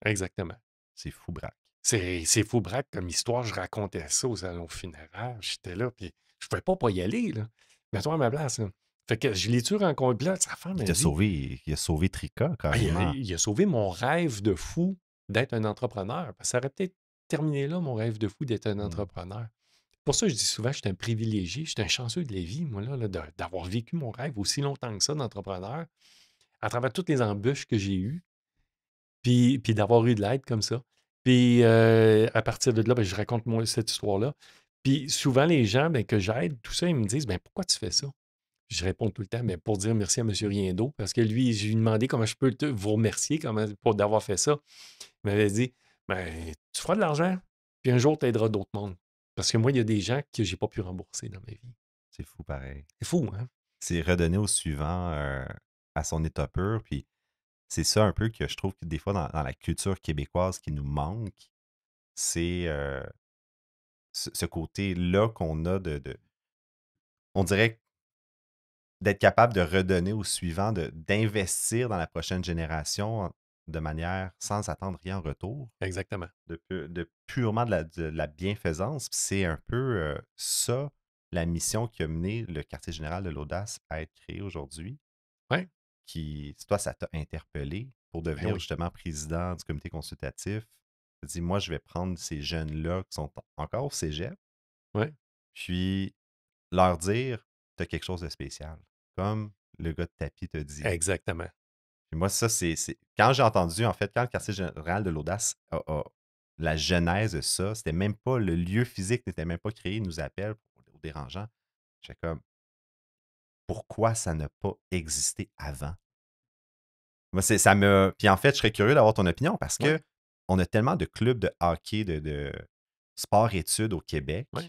exactement.
C'est fou, braque.
C'est fou braque comme histoire. Je racontais ça au salon funéraire. J'étais là, puis je ne pouvais pas y aller, là. Mets-toi à ma place, là. Fait que je l'ai-tu rencontré. Puis là, sa femme
Il
m'a
t'a
dit,
sauvé, il a sauvé Trika,
ah, il, a,
carrément.
il a sauvé mon rêve de fou d'être un entrepreneur. Parce que ça aurait peut-être terminé là, mon rêve de fou d'être un
Mm.
entrepreneur. Pour ça, je dis souvent, je suis un privilégié, je suis un chanceux de la vie, moi, là, d'avoir vécu mon rêve aussi longtemps que ça d'entrepreneur, à travers toutes les embûches que j'ai eues, puis d'avoir eu de l'aide comme ça. Puis à partir de là, ben, je raconte moi cette histoire-là. Puis souvent, les gens ben, que j'aide, tout ça, ils me disent ben, pourquoi tu fais ça? Je réponds tout le temps, mais pour dire merci à M. Riendo, parce que lui, je lui ai demandé comment je peux vous remercier pour d'avoir fait ça. Il m'avait dit ben, tu feras de l'argent, puis un jour, tu aideras d'autres mondes. Parce que moi, il y a des gens que je n'ai pas pu rembourser dans ma vie.
C'est fou, pareil.
C'est fou, hein?
C'est redonner au suivant à son état pur. Puis c'est ça un peu que je trouve que des fois dans la culture québécoise qui nous manque, c'est ce côté-là qu'on a on dirait d'être capable de redonner au suivant, d'investir dans la prochaine génération de manière sans attendre rien en retour,
Exactement.
de purement de la bienfaisance. Puis c'est un peu ça, la mission qui a mené le quartier général de l'Audace à être créé aujourd'hui.
Oui,
Toi, ça t'a interpellé pour
ben
devenir
oui.
justement président du comité consultatif. Tu te dis, moi, je vais prendre ces jeunes-là qui sont encore au cégep,
Ouais,
puis leur dire, tu as quelque chose de spécial. Comme le gars de tapis te dit.
exactement.
Puis moi, ça, quand j'ai entendu, en fait, quand le quartier général de l'Audace la genèse de ça, c'était même pas, le lieu physique n'était même pas créé, il nous appelle au dérangeant. J'étais comme, pourquoi ça n'a pas existé avant? Moi, ça me. Puis en fait, je serais curieux d'avoir ton opinion parce
Oui,
que on a tellement de clubs de hockey, de sport-études au Québec,
oui,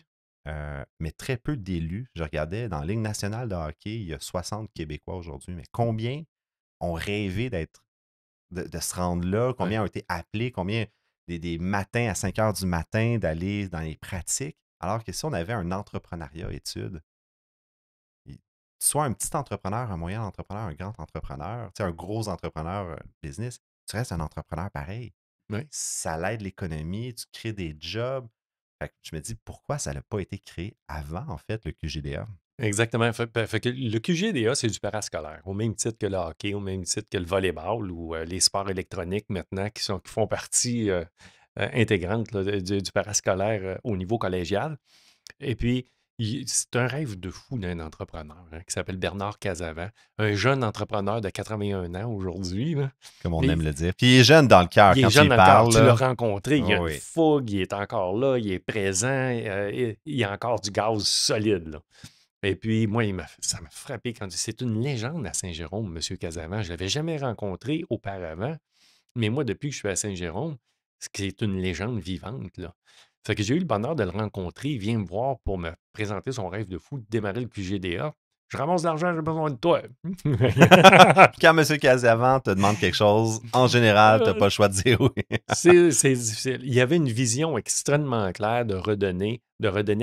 mais très peu d'élus. Je regardais dans la Ligue nationale de hockey, il y a 60 Québécois aujourd'hui, mais combien ont rêvé de se rendre là?
oui.
Combien ont été appelés? Combien des matins à 5 heures du matin d'aller dans les pratiques? Alors que si on avait un entrepreneuriat études, soit un petit entrepreneur, un moyen entrepreneur, un grand entrepreneur, tu sais, un gros entrepreneur business, tu restes un entrepreneur pareil.
Oui.
Ça l'aide l'économie, tu crées des jobs. Fait que je me dis, pourquoi ça n'a pas été créé avant, en fait, le QGDA?
Exactement. Fait que le QGDA, c'est du parascolaire, au même titre que le hockey, au même titre que le volleyball ou les sports électroniques maintenant qui font partie intégrante là, du parascolaire au niveau collégial. Et puis, c'est un rêve de fou d'un entrepreneur hein, qui s'appelle Bernard Casavant, un jeune entrepreneur de 81 ans aujourd'hui. Là.
Comme on
Mais
aime le dire. Puis il est jeune dans le cœur.
il est
Quand tu
jeune
y
dans le corps,
parles,
tu l'as
là,
rencontré, il a une
oui,
fougue, il est encore là, il est présent, il y a encore du gaz solide. Là. Et puis, moi, ça m'a frappé quand c'est une légende à Saint-Jérôme, M. Casavant. Je ne l'avais jamais rencontré auparavant, mais moi, depuis que je suis à Saint-Jérôme, c'est une légende vivante. Là. Fait que j'ai eu le bonheur de le rencontrer. Il vient me voir pour me présenter son rêve de fou, de démarrer le QGDA. Je ramasse de l'argent, j'ai besoin de toi.
Puis quand M. Casavant te demande quelque chose, en général, tu n'as pas le choix de dire oui.
C'est difficile. Il y avait une vision extrêmement claire de redonner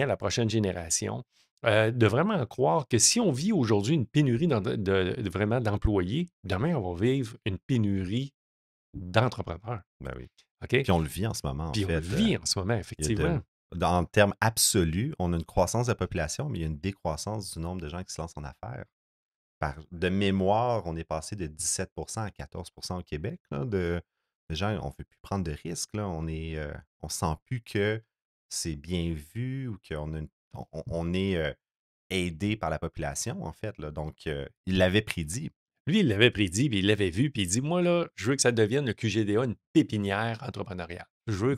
à la prochaine génération, de vraiment croire que si on vit aujourd'hui une pénurie vraiment d'employés, demain, on va vivre une pénurie d'entrepreneurs.
Ben oui.
OK?
Puis on le vit en ce moment, en
Puis on le
fait.
vit en ce moment,
Il y a
effectivement.
en termes absolus, on a une croissance de la population, mais il y a une décroissance du nombre de gens qui se lancent en affaires. De mémoire, on est passé de 17% à 14% au Québec. Là, de gens, on ne veut plus prendre de risques. Là, on ne sent plus que c'est bien vu ou qu'on a on est aidé par la population, en fait. Là. Donc, il l'avait prédit.
Lui, il l'avait prédit, puis il l'avait vu, puis il dit, moi, là, je veux que ça devienne le QGDA une pépinière entrepreneuriale. Je veux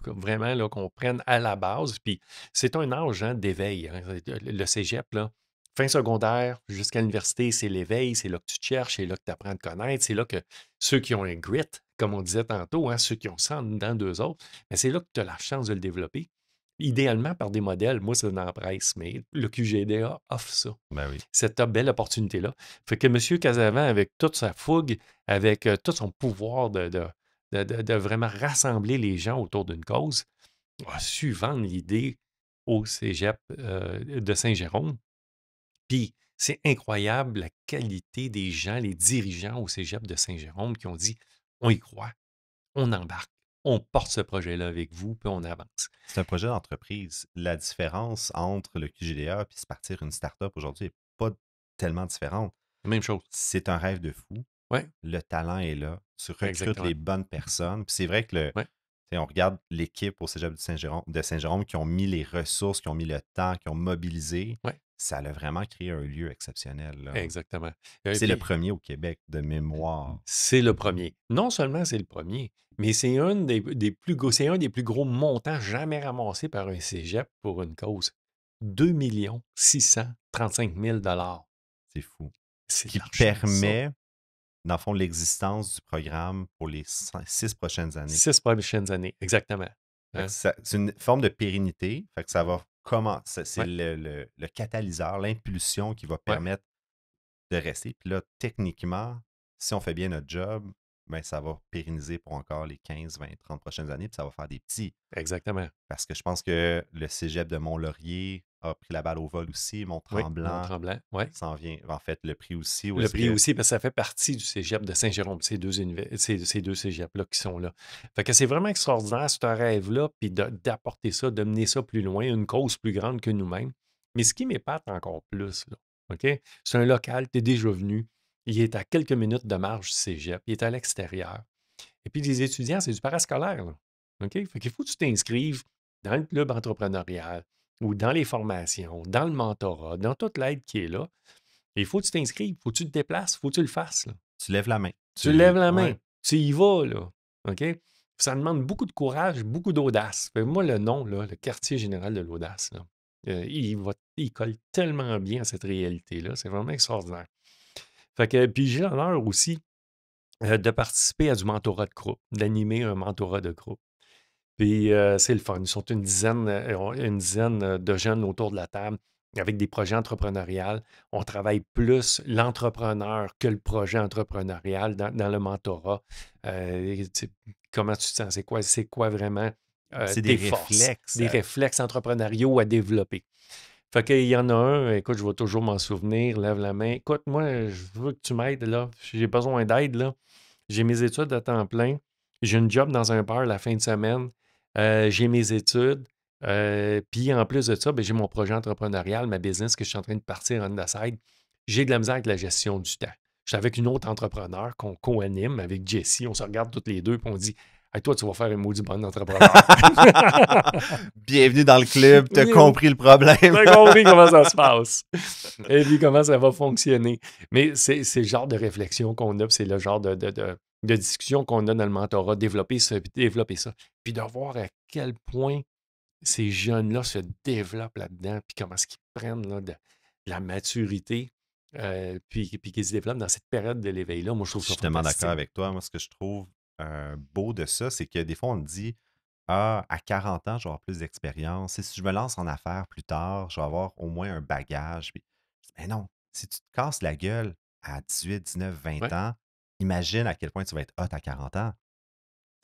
vraiment là, qu'on prenne à la base, puis c'est un âge hein, d'éveil. Hein. Le cégep, là, fin secondaire jusqu'à l'université, c'est l'éveil, c'est là que tu te cherches, c'est là que tu apprends à te connaître, c'est là que ceux qui ont un grit, comme on disait tantôt, hein, ceux qui ont ça dans d'eux autres, mais c'est là que tu as la chance de le développer. idéalement par des modèles. Moi, c'est dans la presse, mais le QGDA offre ça,
Ben oui.
cette belle opportunité-là. Fait que M. Casavant, avec toute sa fougue, avec tout son pouvoir de vraiment rassembler les gens autour d'une cause, a su vendre l'idée au cégep de Saint-Jérôme. Puis c'est incroyable la qualité des gens, les dirigeants au cégep de Saint-Jérôme qui ont dit on y croit, on embarque, on porte ce projet-là avec vous, puis on avance.
C'est un projet d'entreprise. La différence entre le QGDA et se partir une start-up aujourd'hui n'est pas tellement différente.
Même chose.
C'est un rêve de fou.
Oui,
Le talent est là. Tu recrutes
exactement.
les bonnes personnes. Puis c'est vrai que
Ouais.
on regarde l'équipe au Cégep de Saint-Jérôme qui ont mis les ressources, qui ont mis le temps, qui ont mobilisé.
Ouais.
Ça a vraiment créé un lieu exceptionnel, là.
Exactement.
C'est le
Puis,
premier au Québec de mémoire.
c'est le premier. Non seulement c'est le premier, mais c'est un des plus gros, c'est un des plus gros montants jamais ramassés par un cégep pour une cause. 2 635 000 $.
C'est fou.
C'est de
Qui
l'argent, ça.
permet, dans le fond, l'existence du programme pour les 6 prochaines années.
6 prochaines années, exactement.
Fait
Hein?
que c'est une forme de pérennité. Fait que ça va c'est
Ouais.
le catalyseur, l'impulsion qui va
Ouais.
permettre de rester. Puis là, techniquement, si on fait bien notre job, ben, ça va pérenniser pour encore les 15, 20, 30 prochaines années, puis ça va faire des petits.
Exactement.
Parce que je pense que le cégep de Mont-Laurier a pris la balle au vol aussi.
Oui,
Mont-Tremblant
Mont-Tremblant, oui.
s'en vient. En fait, le prix aussi. Où
Le
est-ce
prix
que
aussi, parce que ça fait partie du cégep de Saint-Jérôme, ces deux cégeps-là qui sont là. Fait que c'est vraiment extraordinaire, ce rêve-là, puis d'apporter ça, de mener ça plus loin, une cause plus grande que nous-mêmes. Mais ce qui m'épate encore plus, là, OK? C'est un local, tu es déjà venu, il est à quelques minutes de marge du cégep, il est à l'extérieur. Et puis les étudiants, c'est du parascolaire, là. OK? Fait qu'il faut que tu t'inscrives dans le club entrepreneurial ou dans les formations, dans le mentorat, dans toute l'aide qui est là. Et il faut que tu t'inscrives, il faut que tu te déplaces, il faut que tu le fasses, là.
tu lèves la main.
Tu lèves la main,
Ouais.
tu y vas, là. OK? Ça demande beaucoup de courage, beaucoup d'audace. Fait que moi, le nom, là, le quartier général de l'audace, là, il colle tellement bien à cette réalité-là. C'est vraiment extraordinaire. Fait que, puis j'ai l'honneur aussi de participer à du mentorat de groupe, d'animer un mentorat de groupe. Puis c'est le fun. Ils sont une dizaine de jeunes autour de la table avec des projets entrepreneuriaux. On travaille plus l'entrepreneur que le projet entrepreneurial dans le mentorat. Comment tu te sens? C'est quoi vraiment
C'est
tes
des
forces?
réflexes.
Des réflexes entrepreneuriaux à développer. Fait qu'il y en a un, écoute, je vais toujours m'en souvenir, lève la main. Écoute, moi, je veux que tu m'aides, là. J'ai besoin d'aide, là. J'ai mes études à temps plein. J'ai une job dans un bar la fin de semaine. J'ai mes études. Puis en plus de ça, ben, j'ai mon projet entrepreneurial, ma business que je suis en train de partir on the side. J'ai de la misère avec la gestion du temps. Je suis avec une autre entrepreneur qu'on co-anime avec Jessie. On se regarde toutes les deux et on dit hey, toi, tu vas faire un maudit bon entrepreneur.
Bienvenue dans le club, tu as
Oui.
compris le problème.
T'as compris comment ça se passe. Et puis comment ça va fonctionner. Mais c'est le genre de réflexion qu'on a, puis c'est le genre de discussion qu'on a dans le mentorat, développer ça. Puis de voir à quel point ces jeunes-là se développent là-dedans, puis comment est-ce qu'ils prennent là, de la maturité, puis qu'ils se développent dans cette période de l'éveil-là. Moi, je trouve
Je
ça
suis tellement
fantastique.
d'accord avec toi. Moi, ce que je trouve beau de ça, c'est que des fois, on te dit ah, à 40 ans, je vais avoir plus d'expérience. Et si je me lance en affaires plus tard, je vais avoir au moins un bagage. Puis, mais non, si tu te casses la gueule à 18, 19, 20
Ouais.
ans, imagine à quel point tu vas être hot à 40 ans.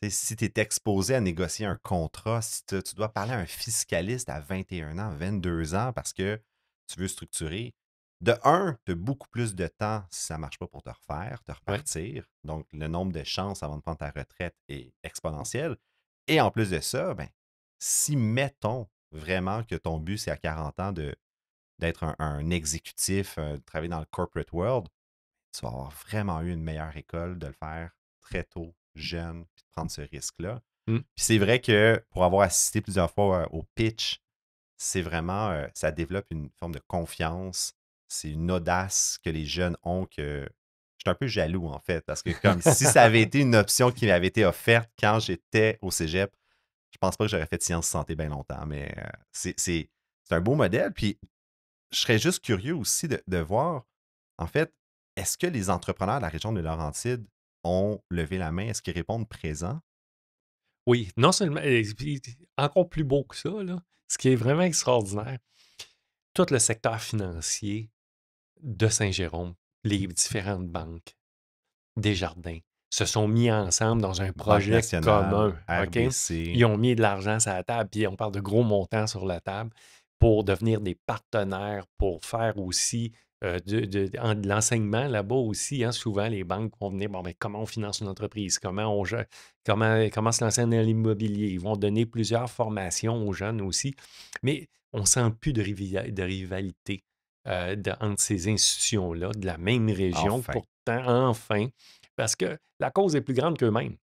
Tu sais, si tu es exposé à négocier un contrat, si tu dois parler à un fiscaliste à 21 ans, 22 ans parce que tu veux structurer, de un, tu as beaucoup plus de temps si ça ne marche pas pour te refaire, te repartir. Donc, le nombre de chances avant de prendre ta retraite est exponentiel. Et en plus de ça, ben, si mettons vraiment que ton but, c'est à 40 ans d'être un exécutif, de travailler dans le corporate world, tu vas avoir vraiment eu une meilleure école de le faire très tôt, jeune, puis de prendre ce risque-là.
Mm.
Puis c'est vrai que pour avoir assisté plusieurs fois au pitch, c'est vraiment, ça développe une forme de confiance. C'est une audace que les jeunes ont que je suis un peu jaloux, en fait, parce que comme si ça avait été une option qui m'avait été offerte quand j'étais au cégep, je pense pas que j'aurais fait sciences santé bien longtemps, mais c'est un beau modèle. Puis je serais juste curieux aussi de voir, en fait, est-ce que les entrepreneurs de la région de Laurentides ont levé la main? Est-ce qu'ils répondent présents?
Oui, non seulement, puis encore plus beau que ça, là, ce qui est vraiment extraordinaire, tout le secteur financier de Saint-Jérôme, les différentes banques, Desjardins, se sont mis ensemble dans un
Banque
projet
nationale,
commun. OK?
RBC.
Ils ont mis de l'argent sur la table, puis on parle de gros montants sur la table pour devenir des partenaires, pour faire aussi de l'enseignement là-bas aussi. Hein, souvent, les banques vont venir, bon, ben, comment on finance une entreprise, comment se lancer dans l'immobilier. Ils vont donner plusieurs formations aux jeunes aussi. Mais on ne sent plus de rivalité entre ces institutions-là, de la même région.
Enfin.
Pourtant, enfin, parce que la cause est plus grande qu'eux-mêmes.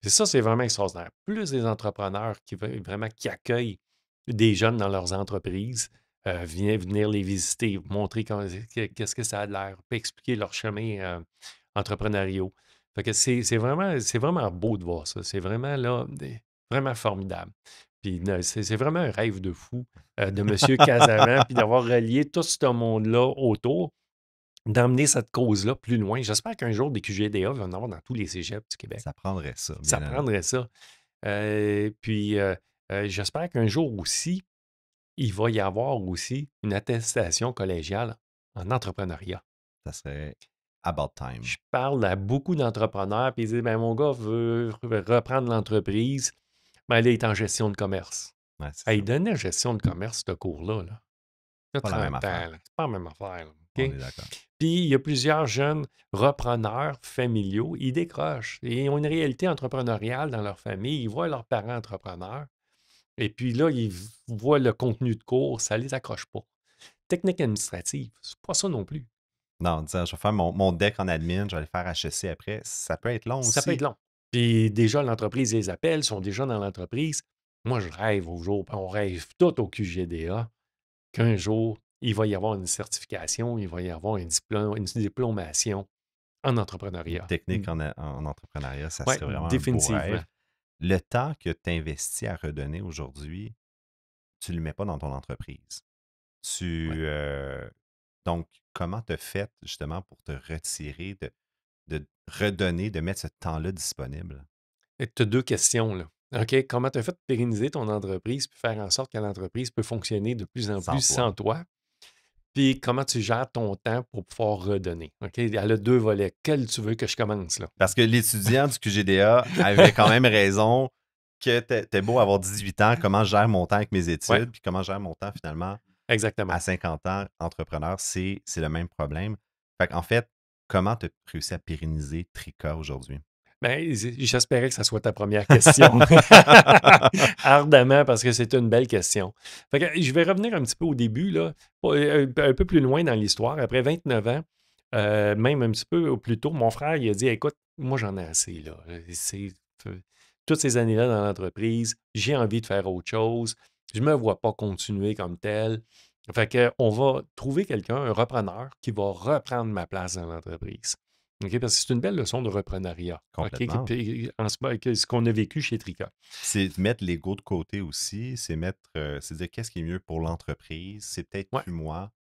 Et ça, c'est vraiment extraordinaire. Plus des entrepreneurs qui accueillent des jeunes dans leurs entreprises, venir les visiter, montrer qu'est-ce que ça a de l'air, puis expliquer leur chemin entrepreneuriaux. Fait que c'est vraiment beau de voir ça. C'est vraiment là, vraiment formidable. Puis c'est vraiment un rêve de fou de M. Casavant, puis d'avoir relié tout ce monde-là autour, d'emmener cette cause-là plus loin. J'espère qu'un jour, des QGDA vont en avoir dans tous les cégeps du Québec.
Ça prendrait ça.
Ça
bien
prendrait ça. Puis j'espère qu'un jour aussi, il va y avoir aussi une attestation collégiale en entrepreneuriat.
Ça serait about time.
Je parle à beaucoup d'entrepreneurs, puis ils disent, ben, mon gars veut reprendre l'entreprise, ben, là, il est en gestion de commerce.
Ouais, c'est
Il
ça.
donnait gestion de commerce, ce cours-là. Là. Ça,
Pas la même
30 ans,
affaire.
là. C'est pas la même affaire. Là.
On
OK?
est d'accord.
Puis, il y a plusieurs jeunes repreneurs familiaux, ils décrochent. Et ils ont une réalité entrepreneuriale dans leur famille. Ils voient leurs parents entrepreneurs. Et puis là, ils voient le contenu de cours, ça ne les accroche pas. Technique administrative, c'est pas ça non plus.
Non, disant, je vais faire mon deck en admin, je vais aller faire HEC après. Ça peut être long
Ça peut
aussi.
être long. Puis déjà, l'entreprise les appelle, sont déjà dans l'entreprise. Moi, je rêve au jour, on rêve tout au QGDA, qu'un jour, il va y avoir une certification, il va y avoir une diplomation en
Une
entrepreneuriat.
technique en entrepreneuriat, ça
Oui,
serait vraiment un beau
définitivement.
rêve. Le temps que tu investis à redonner aujourd'hui, tu ne le mets pas dans ton entreprise. Donc, comment tu as fait justement pour te retirer, de redonner, de mettre ce temps-là disponible?
Tu as deux questions, là. OK, comment tu as fait de pérenniser ton entreprise puis faire en sorte que l'entreprise peut fonctionner de plus en
Sans
plus
toi.
sans toi? Puis comment tu gères ton temps pour pouvoir redonner? OK, elle a deux volets. Quel tu veux que je commence, là?
Parce que l'étudiant du QGDA avait quand même raison que t'es beau avoir 18 ans, comment je gère mon temps avec mes
Ouais,
études, puis comment je gère mon temps finalement
exactement.
à 50 ans, entrepreneur, c'est le même problème. Fait qu'en fait, comment tu as réussi à pérenniser Trica aujourd'hui?
Ben, j'espérais que ça soit ta première question. Ardemment, parce que c'est une belle question. Fait que je vais revenir un petit peu au début, là, un peu plus loin dans l'histoire. Après 29 ans, même un petit peu plus tôt, mon frère, il a dit, écoute, moi, j'en ai assez, là. Toutes ces années-là dans l'entreprise, j'ai envie de faire autre chose. Je ne me vois pas continuer comme tel. Fait que on va trouver quelqu'un, un repreneur, qui va reprendre ma place dans l'entreprise. OK? Parce que c'est une belle leçon de reprenariat. OK?
Complètement.
Puis, ce qu'on a vécu chez Trica.
C'est mettre l'ego de côté aussi, c'est dire qu'est-ce qui est mieux pour l'entreprise, c'est peut-être
Ouais,
plus moi.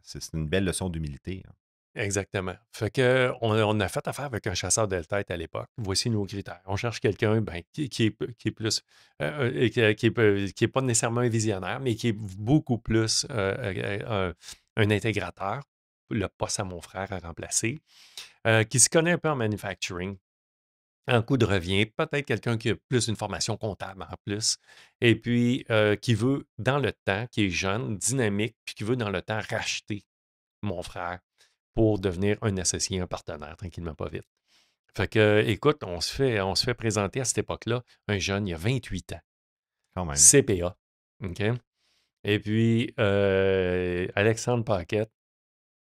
C'est une belle leçon d'humilité. Hein.
exactement. Fait que on a fait affaire avec un chasseur de tête à l'époque. Voici nos critères. On cherche quelqu'un ben, qui est plus, qui est pas nécessairement un visionnaire, mais qui est beaucoup plus un intégrateur, le poste à mon frère à remplacer, qui se connaît un peu en manufacturing, en coût de revient, peut-être quelqu'un qui a plus une formation comptable en plus, et puis qui veut dans le temps, qui est jeune, dynamique, puis qui veut dans le temps racheter mon frère pour devenir un associé, un partenaire, tranquillement, pas vite. Fait que, écoute, on se fait présenter à cette époque-là un jeune, il a 28 ans,
Quand même.
CPA, OK? Et puis, Alexandre Paquette,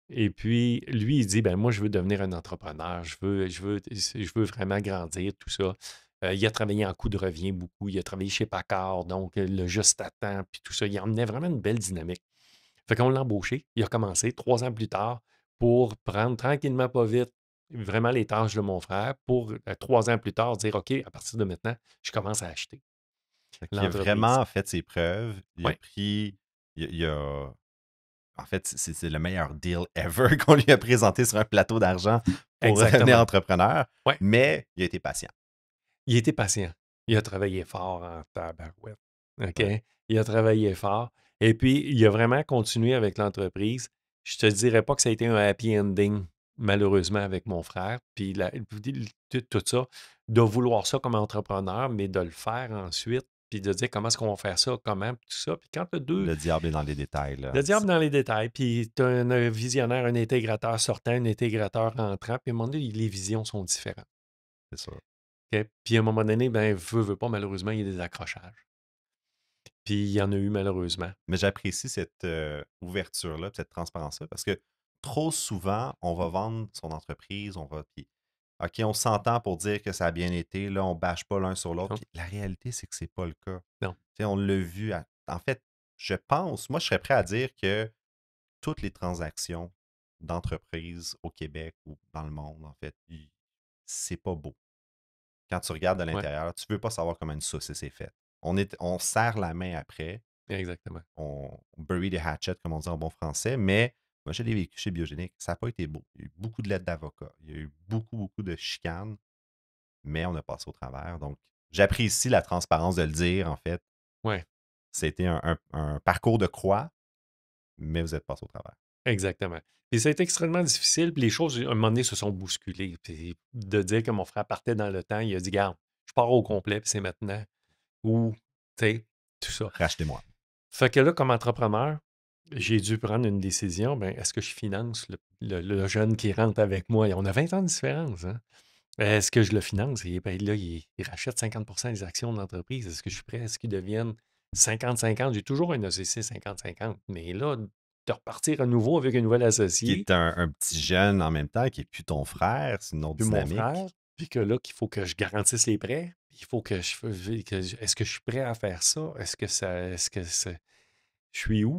et puis, lui, il dit, ben moi, je veux devenir un entrepreneur, je veux vraiment grandir, tout ça. Il a travaillé en coût de revient beaucoup, il a travaillé chez Packard, donc le juste à temps, puis tout ça. Il emmenait vraiment une belle dynamique. Fait qu'on l'a embauché, il a commencé 3 ans plus tard pour prendre tranquillement, pas vite, vraiment les tâches de mon frère, pour 3 ans plus tard dire, OK, à partir de maintenant, je commence à acheter
Fait qu'il a
l'entreprise.
vraiment fait ses preuves. Il a
Oui,
pris. Il a- En fait, c'est le meilleur deal ever qu'on lui a présenté sur un plateau d'argent pour devenir
exactement.
entrepreneur,
Ouais,
mais il a été patient.
il était patient. Il a travaillé fort en tabarouette. OK?
Ouais.
Il a travaillé fort. Et puis, il a vraiment continué avec l'entreprise. Je te dirais pas que ça a été un happy ending, malheureusement, avec mon frère. Puis tout ça, de vouloir ça comme entrepreneur, mais de le faire ensuite, puis de dire comment est-ce qu'on va faire ça, comment, puis tout ça. Puis quand tu as deux,
Le diable est dans les détails, là.
le diable dans les détails, puis tu as un visionnaire, un intégrateur sortant, un intégrateur entrant, puis à un moment donné, les visions sont différentes.
C'est sûr.
OK? Puis à un moment donné, ben, veut pas, malheureusement, il y a des accrochages. Puis il y en a eu malheureusement.
Mais j'apprécie cette ouverture-là, puis cette transparence-là, parce que trop souvent, on va vendre son entreprise, puis OK, on s'entend pour dire que ça a bien été, là, on bâche pas l'un sur l'autre.
Non,
Puis la réalité, c'est que c'est pas le cas.
non.
Tu sais, on l'a vu. En fait, moi, je serais prêt à dire que toutes les transactions d'entreprise au Québec ou dans le monde, en fait, c'est pas beau. Quand tu regardes de
Ouais,
l'intérieur, tu veux pas savoir comment une saucisse est faite. On serre la main après,
exactement.
on bury the hatchet, comme on dit en bon français, mais moi, je l'ai vécu chez Biogénique, ça n'a pas été beau. Il y a eu beaucoup de lettres d'avocats, il y a eu beaucoup, beaucoup de chicanes, mais on a passé au travers. Donc, j'apprécie la transparence de le dire, en fait.
Ouais,
C'était un parcours de croix, mais vous êtes passé au travers.
exactement. Puis ça a été extrêmement difficile, puis les choses, à un moment donné, se sont bousculées. Puis de dire que mon frère partait dans le temps, il a dit, garde, je pars au complet, puis c'est maintenant. Ou, tu sais, tout ça.
Rachetez-moi.
Fait que là, comme entrepreneur, j'ai dû prendre une décision. Ben, est-ce que je finance le jeune qui rentre avec moi? Et on a 20 ans de différence, hein? Est-ce que je le finance? Et ben là, il rachète 50% des actions de l'entreprise. Est-ce que je suis prêt à ce qu'ils deviennent 50-50? J'ai toujours un ACC 50-50. Mais là, de repartir à nouveau avec un nouvel
Qui
associé,
est un petit jeune en même temps, qui n'est plus ton frère, c'est une autre
puis mon frère,
dynamique.
puis que là, qu'il faut que je garantisse les prêts. Il faut que est-ce que je suis prêt à faire ça? Je suis où?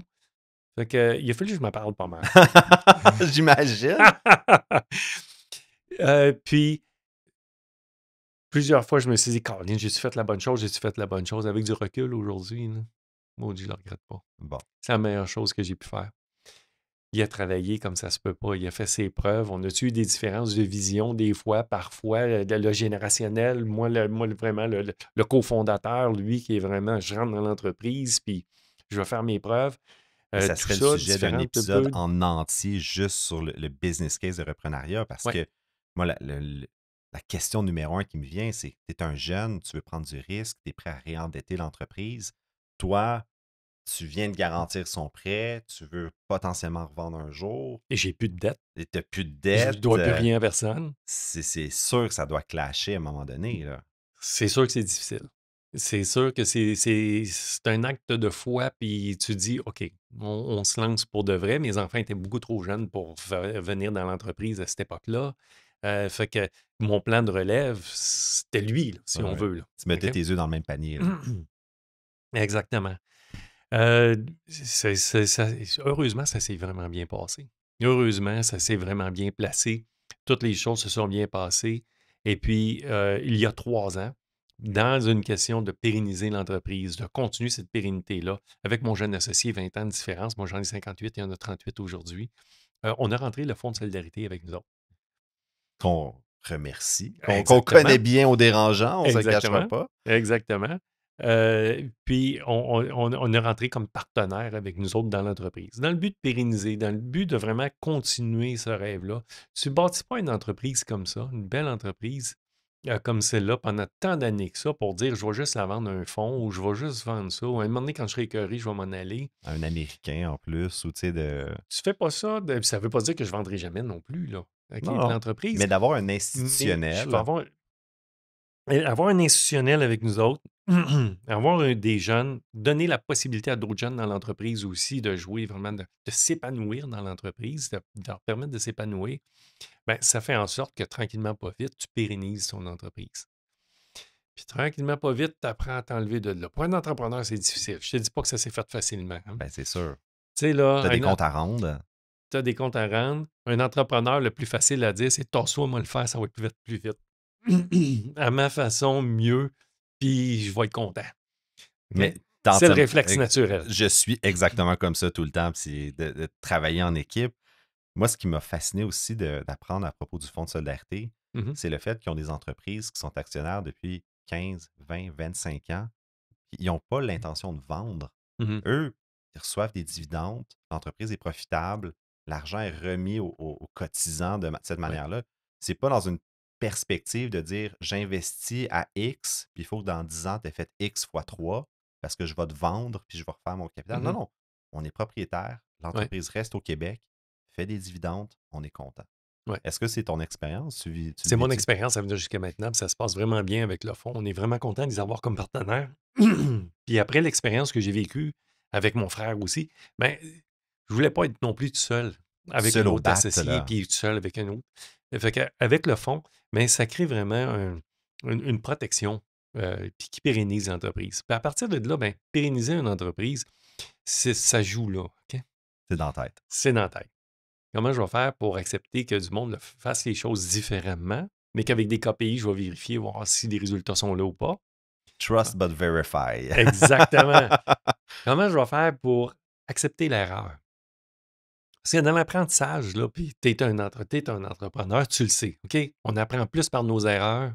Fait que, il a fallu que je me parle pas mal.
J'imagine.
Puis, plusieurs fois, je me suis dit, Colin, j'ai-tu fait la bonne chose? J'ai-tu fait la bonne chose? Avec du recul aujourd'hui, là, maudit, je le regrette pas.
Bon.
C'est la meilleure chose que j'ai pu faire. Il a travaillé comme ça se peut pas. Il a fait ses preuves. On a-tu eu des différences de vision des fois, parfois, le générationnel. Moi, vraiment, le cofondateur, lui, qui est vraiment, je rentre dans l'entreprise, puis je vais faire mes preuves.
Mais ça
Tout
serait le
ça,
sujet d'un
différent,
épisode en entier juste sur le business case de reprenariat parce
Ouais,
que moi, la question numéro un qui me vient, c'est que tu es un jeune, tu veux prendre du risque, tu es prêt à réendetter l'entreprise. Toi, tu viens de garantir son prêt, tu veux potentiellement revendre un jour,
et j'ai plus de dette.
et tu n'as plus de
Je ne
dette.
dois plus rien à personne.
C'est sûr que ça doit clasher à un moment donné, là.
C'est sûr que c'est difficile. C'est sûr que c'est un acte de foi, puis tu dis, OK, on se lance pour de vrai. Mes enfants étaient beaucoup trop jeunes pour venir dans l'entreprise à cette époque-là. Fait que mon plan de relève, c'était lui, là, si
Ouais,
on
ouais.
veut. Là.
Tu mettais
OK?
tes œufs dans le même panier, là.
Exactement. Heureusement, ça s'est vraiment bien passé. Heureusement, ça s'est vraiment bien placé. Toutes les choses se sont bien passées. Et puis, il y a 3 ans, dans une question de pérenniser l'entreprise, de continuer cette pérennité-là, avec mon jeune associé, 20 ans de différence, moi j'en ai 58 et il en a 38 aujourd'hui, on a rentré le Fonds de solidarité avec nous autres.
Qu'on remercie, qu'on
Exactement.
connaît bien au dérangeant, on ne se le cachera
Exactement.
pas.
Exactement. Puis, on est rentré comme partenaire avec nous autres dans l'entreprise, dans le but de pérenniser, dans le but de vraiment continuer ce rêve-là. Tu ne bâtis pas une entreprise comme ça, une belle entreprise comme celle-là pendant tant d'années que ça pour dire je vais juste la vendre à un fonds ou je vais juste vendre ça. Ou à un moment donné, quand je serai écœuré, je vais m'en aller.
Un Américain en plus, ou tu sais,
Tu fais pas ça, ça ne veut pas dire que je ne vendrai jamais non plus, là. OK,
Non, non.
l'entreprise.
Mais d'avoir un
Mais je
institutionnel,
vais avoir un institutionnel avec nous autres, avoir des jeunes, donner la possibilité à d'autres jeunes dans l'entreprise aussi de jouer vraiment, de s'épanouir dans l'entreprise, de leur permettre de s'épanouir, ben, ça fait en sorte que tranquillement, pas vite, tu pérennises ton entreprise. Puis tranquillement, pas vite, tu apprends à t'enlever de là. Pour un entrepreneur, c'est difficile. Je te dis pas que ça s'est fait facilement. Hein.
ben c'est sûr.
Tu sais, là,
Tu as des comptes à rendre.
tu as des comptes à rendre. Un entrepreneur, le plus facile à dire, c'est tasse-toi, moi le faire, ça va être plus vite. À ma façon, mieux, puis je vais être content. OK?
Mais
C'est le réflexe naturel.
je suis exactement comme ça tout le temps, puis c'est de travailler en équipe. Moi, ce qui m'a fasciné aussi d'apprendre à propos du Fonds de solidarité,
Mhm.
c'est le fait qu'ils ont des entreprises qui sont actionnaires depuis 15, 20, 25 ans, puis ils n'ont pas l'intention de vendre.
Mhm.
Eux, ils reçoivent des dividendes, l'entreprise est profitable, l'argent est remis aux cotisants de cette
Ouais.
manière-là. C'est pas dans une perspective de dire j'investis à X, puis il faut que dans 10 ans, tu aies fait X fois 3 parce que je vais te vendre, puis je vais refaire mon capital. Non,
Mhm.
non. On est propriétaire,
Ouais.
l'entreprise reste au Québec, fait des dividendes, on est content.
Ouais.
Est-ce que c'est ton expérience? Tu le
C'est mon
vis-tu?
expérience à venir jusqu'à maintenant, puis ça se passe vraiment bien avec le fonds. On est vraiment content de les avoir comme partenaires. Puis après l'expérience que j'ai vécue avec mon frère aussi, ben, je voulais pas être non plus tout seul avec
Seul
un
au
autre
bat,
associé,
là.
puis tout seul avec un autre. Fait qu'avec le fonds, ben, ça crée vraiment une protection puis qui pérennise l'entreprise. Puis à partir de là, ben, pérenniser une entreprise, ça joue là. OK?
C'est dans la tête.
C'est dans la tête. Comment je vais faire pour accepter que du monde fasse les choses différemment, mais qu'avec des KPI, je vais vérifier, voir si les résultats sont là ou pas.
Trust but verify.
Exactement. Comment je vais faire pour accepter l'erreur? Parce que dans l'apprentissage, là, puis tu es un entrepreneur, tu le sais, OK? On apprend plus par nos erreurs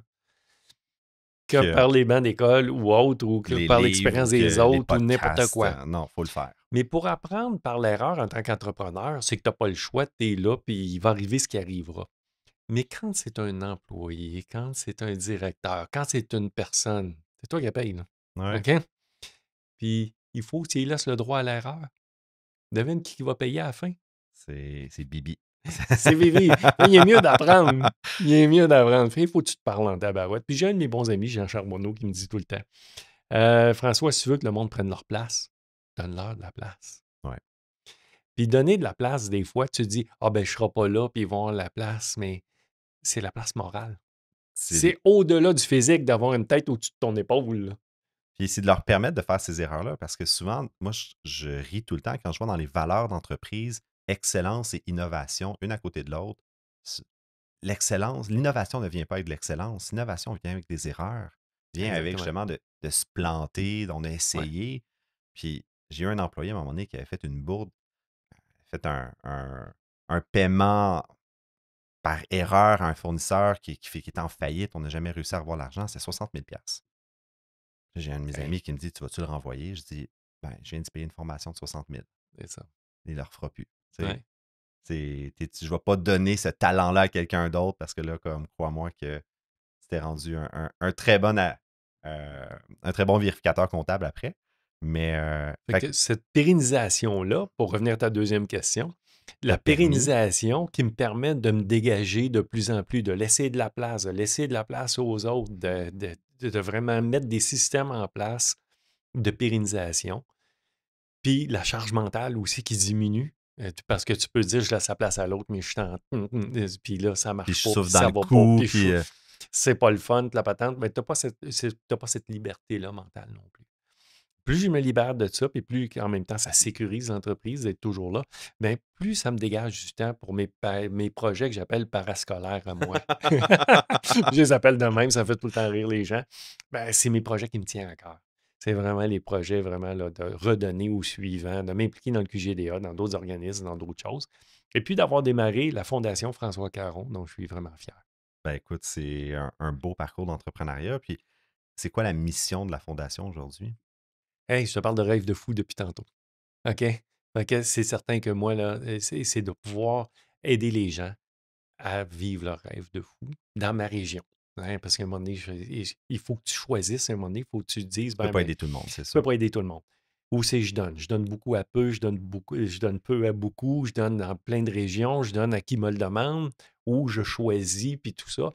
que
Que
par les bancs d'école ou autres, ou que
les
par
livres
l'expérience
ou
des
que les
autres, ou n'importe
podcasts,
quoi.
non, il faut le faire.
Mais pour apprendre par l'erreur en tant qu'entrepreneur, c'est que tu n'as pas le choix, tu es là, puis il va arriver ce qui arrivera. Mais quand c'est un employé, quand c'est un directeur, quand c'est une personne, c'est toi qui paye, là.
Ouais.
OK? Puis il faut que tu lui laisses le droit à l'erreur. Devine qui va payer à la fin?
C'est Bibi.
C'est Vivi. Il est mieux d'apprendre. Il est mieux d'apprendre. Il faut que tu te parles en tabarouette. Puis j'ai un de mes bons amis, Jean Charbonneau, qui me dit tout le temps François, si tu veux que le monde prenne leur place, donne-leur de la place.
Ouais.
Puis donner de la place, des fois, tu te dis ah ben je ne serai pas là, puis ils vont avoir la place, mais c'est la place morale. C'est au-delà du physique d'avoir une tête au-dessus de ton épaule, là.
Puis c'est de leur permettre de faire ces erreurs-là parce que souvent, moi, je ris tout le temps quand je vois dans les valeurs d'entreprise, excellence et innovation, une à côté de l'autre. L'excellence, l'innovation ne vient pas avec de l'excellence. L'innovation vient avec des erreurs, vient avec
Exactement.
justement de se planter, on a
Ouais.
essayé. Puis j'ai eu un employé à un moment donné qui avait fait une bourde, fait un paiement par erreur à un fournisseur qui est en faillite, on n'a jamais réussi à revoir l'argent, c'est 60 000 $. J'ai un de mes
Hey,
amis qui me dit tu vas-tu le renvoyer? Je dis ben, je viens de payer une formation de 60 000.
c'est ça.
Il ne le refera plus. Tu sais,
Ouais.
je ne vais pas donner ce talent-là à quelqu'un d'autre parce que là, comme crois-moi que c'était rendu un très bon un très bon vérificateur comptable après. Mais
Fait que cette pérennisation-là, pour revenir à ta deuxième question, la
t'a permis.
pérennisation qui me permet de me dégager de plus en plus, de laisser de la place, aux autres, de vraiment mettre des systèmes en place de pérennisation. Puis la charge mentale aussi qui diminue. Parce que tu peux dire, je laisse la place à l'autre, mais je suis en. Puis là, ça
Puis
marche
je
pas,
souffle
puis
dans
ça
le
va pas,
cou,
puis
puis
c'est pas le fun, la patente, mais tu n'as pas cette liberté-là mentale non plus. Plus je me libère de ça, puis plus en même temps, ça sécurise l'entreprise d'être toujours là, bien, plus ça me dégage du temps pour mes projets que j'appelle parascolaires à moi. Je les appelle de même, ça fait tout le temps rire les gens. Ben, c'est mes projets qui me tiennent à cœur. C'est vraiment les projets vraiment là, de redonner aux suivants, de m'impliquer dans le QGDA, dans d'autres organismes, dans d'autres choses. Et puis d'avoir démarré la Fondation François Caron, dont je suis vraiment fier.
ben écoute, c'est un beau parcours d'entrepreneuriat. Puis c'est quoi la mission de la Fondation aujourd'hui?
Hey, je te parle de rêve de fou depuis tantôt. OK? Fait que c'est certain que moi, là, c'est de pouvoir aider les gens à vivre leur rêve de fou dans ma région. Hein, parce qu'à un moment donné, il faut que tu choisisses, à un moment donné, il faut que tu te dises,
Tu ne peux
ben,
pas
ben,
aider tout le monde, c'est
je peux
sûr.
pas aider tout le monde. Ou c'est je donne. Je donne beaucoup à peu, je donne peu à beaucoup, je donne dans plein de régions, je donne à qui me le demande, ou je choisis, puis tout ça.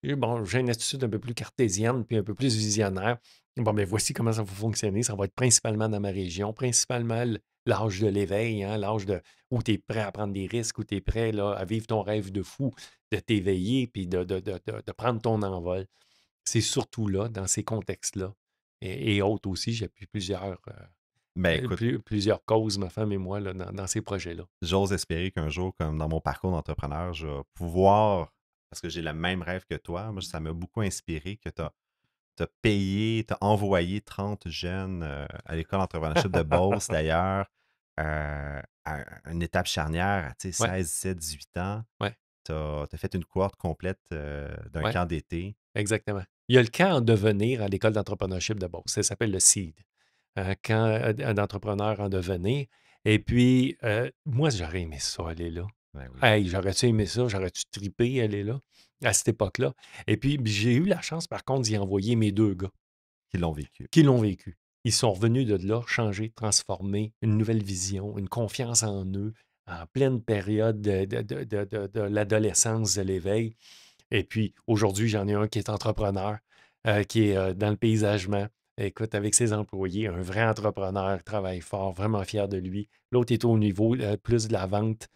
Et bon, j'ai une attitude un peu plus cartésienne, puis un peu plus visionnaire. Bon, ben voici comment ça va fonctionner. Ça va être principalement dans ma région, principalement l'âge de l'éveil, hein, où tu es prêt à prendre des risques, où tu es prêt là, à vivre ton rêve de fou, de t'éveiller, puis de prendre ton envol. C'est surtout là, dans ces contextes-là. Et autres aussi, j'appuie
Ben écoute,
plusieurs causes, ma femme et moi, là, dans ces projets-là.
j'ose espérer qu'un jour, comme dans mon parcours d'entrepreneur, je vais pouvoir, parce que j'ai le même rêve que toi, moi, ça m'a beaucoup inspiré que tu as payé, tu as envoyé 30 jeunes à l'école d'entrepreneurship de Beauce, d'ailleurs, à une étape charnière à tu sais,
Ouais,
16, 17, 18 ans.
ouais,
Tu as fait une cohorte complète d'un
ouais,
camp d'été.
exactement. Il y a le camp en devenir à l'école d'entrepreneurship de Beauce. Ça s'appelle le SEED. quand un entrepreneur en devenir. Et puis, moi, j'aurais aimé ça, aller là.
Ben oui.
Hey, j'aurais-tu aimé ça? J'aurais-tu trippé, aller là, à cette époque-là? Et puis, j'ai eu la chance, par contre, d'y envoyer mes 2 gars
Qui l'ont vécu.
qui l'ont vécu. Ils sont revenus de là, changés, transformés, une nouvelle vision, une confiance en eux, en pleine période de l'adolescence, de l'éveil. Et puis, aujourd'hui, j'en ai un qui est entrepreneur, qui est dans le paysagement. Écoute, avec ses employés, un vrai entrepreneur, travaille fort, vraiment fier de lui. L'autre est au niveau plus de la vente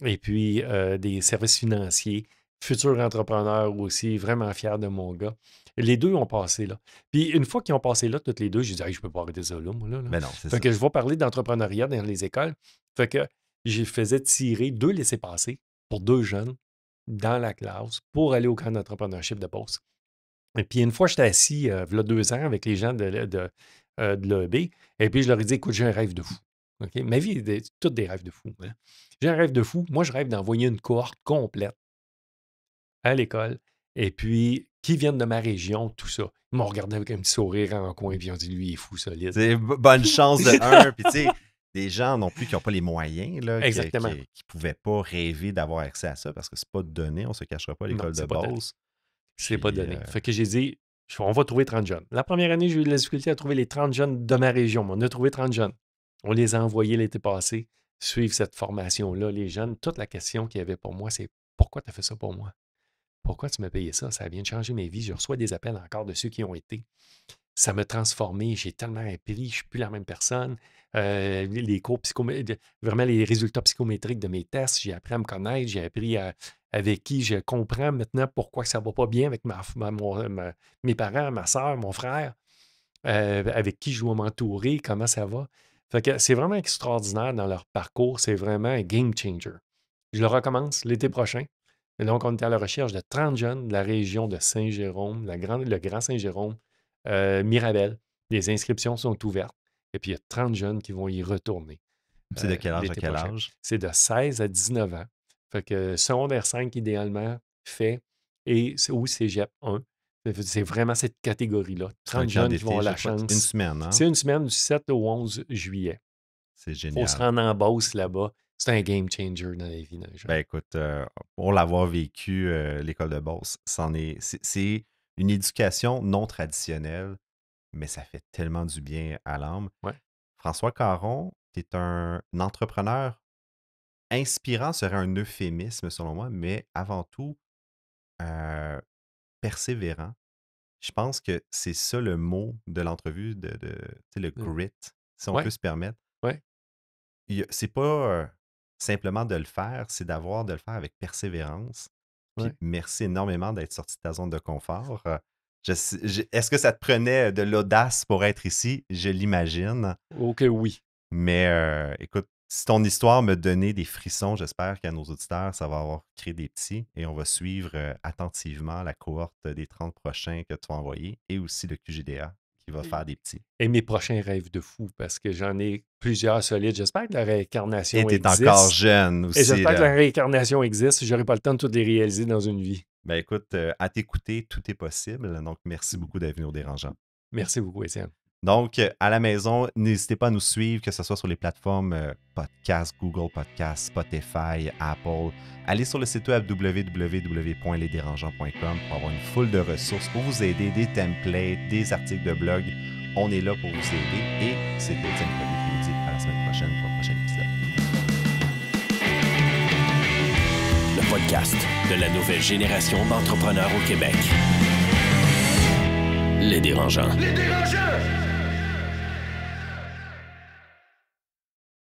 et puis des services financiers. Futur entrepreneur aussi, vraiment fier de mon gars. Les 2 ont passé là. Puis une fois qu'ils ont passé là, toutes les 2, j'ai dit hey, je peux pas arrêter ça là, moi. Là.
Mais non, c'est
Fait
ça.
que je vais parler d'entrepreneuriat dans les écoles. Fait que je faisais tirer 2 laissez-passer pour 2 jeunes dans la classe pour aller au camp d'entrepreneurship de Beauce. Et puis, une fois, j'étais assis, il y a 2 ans, avec les gens de l'EB, et puis je leur ai dit écoute, j'ai un rêve de fou. OK? Ma vie est toutes des rêves de fou. Hein? J'ai un rêve de fou. Moi, je rêve d'envoyer une cohorte complète à l'école, et puis qui viennent de ma région, tout ça. Ils m'ont regardé avec un petit sourire en coin, puis ils ont dit lui, il est fou, solide.
C'est bonne chance de un. Puis, tu sais, des gens non plus qui n'ont pas les moyens, là,
Exactement.
qui ne pouvaient pas rêver d'avoir accès à ça parce que c'est pas donné, on ne se cachera pas, l'école
Non,
de
c'est pas donné.
Beauce.
C'est pas
Puis,
donné. Fait que j'ai dit, on va trouver 30 jeunes. La première année, j'ai eu de la difficulté à trouver les 30 jeunes de ma région. Mais on a trouvé 30 jeunes. On les a envoyés l'été passé suivre cette formation-là. Les jeunes, toute la question qu'il y avait pour moi, c'est pourquoi tu as fait ça pour moi? Pourquoi tu m'as payé ça? Ça vient de changer mes vies. Je reçois des appels encore de ceux qui ont été. Ça m'a transformé. J'ai tellement appris. Je ne suis plus la même personne. Les cours vraiment les résultats psychométriques de mes tests, j'ai appris à me connaître. J'ai appris avec qui je comprends maintenant pourquoi ça ne va pas bien avec mes parents, ma soeur, mon frère, avec qui je dois m'entourer, comment ça va. Fait que c'est vraiment extraordinaire dans leur parcours. C'est vraiment un game changer. Je le recommence l'été prochain. Et donc, on est à la recherche de 30 jeunes de la région de Saint-Jérôme, le Grand Saint-Jérôme, Mirabel. Les inscriptions sont ouvertes. Et puis, il y a 30 jeunes qui vont y retourner.
c'est de quel âge à
l'été
quel
prochain.
âge?
C'est de 16 à 19 ans. Fait que secondaire 5, idéalement, fait. Et ou cégep 1. C'est vraiment cette catégorie-là.
C'est un
30
camp
jeunes qui
d'été,
vont avoir la
je crois.
chance.
C'est une semaine, hein?
C'est une semaine du 7 au 11 juillet.
C'est
Il
génial.
faut se rendre en Beauce là-bas. C'est un game changer dans la vie d'un jeune.
Ben écoute, pour l'avoir vécu, l'école de Beauce, c'est une éducation non traditionnelle, mais ça fait tellement du bien à l'âme.
Ouais.
François Caron, tu es un entrepreneur inspirant, serait un euphémisme selon moi, mais avant tout, persévérant. Je pense que c'est ça le mot de l'entrevue, tu sais, le grit, si on
Ouais.
peut se permettre.
Ouais.
C'est pas simplement de le faire, c'est de le faire avec persévérance. Puis
Ouais.
merci énormément d'être sorti de ta zone de confort. Est-ce que ça te prenait de l'audace pour être ici? Je l'imagine.
Oh que oui.
Mais écoute, si ton histoire me donnait des frissons, j'espère qu'à nos auditeurs, ça va avoir créé des petits. Et on va suivre attentivement la cohorte des 30 prochains que tu vas envoyer et aussi le QGDA qui va faire des petits.
Et mes prochains rêves de fou, parce que j'en ai plusieurs solides. J'espère que la réincarnation
Et tu es
existe.
encore jeune aussi.
Et j'espère que
là.
la réincarnation existe. Je n'aurai pas le temps de toutes les réaliser dans une vie.
Ben écoute, à t'écouter, tout est possible. Donc, merci beaucoup d'être venu au Dérangeant.
Merci beaucoup, Étienne.
Donc, à la maison, n'hésitez pas à nous suivre, que ce soit sur les plateformes podcast, Google Podcast, Spotify, Apple. Allez sur le site web www.lesderangeants.com pour avoir une foule de ressources pour vous aider, des templates, des articles de blog. On est là pour vous aider. Et c'est Étienne Collier qui nous dit à la semaine prochaine pour le prochain épisode.
Le podcast de la nouvelle génération d'entrepreneurs au Québec. Les Dérangeants.
Les Dérangeants!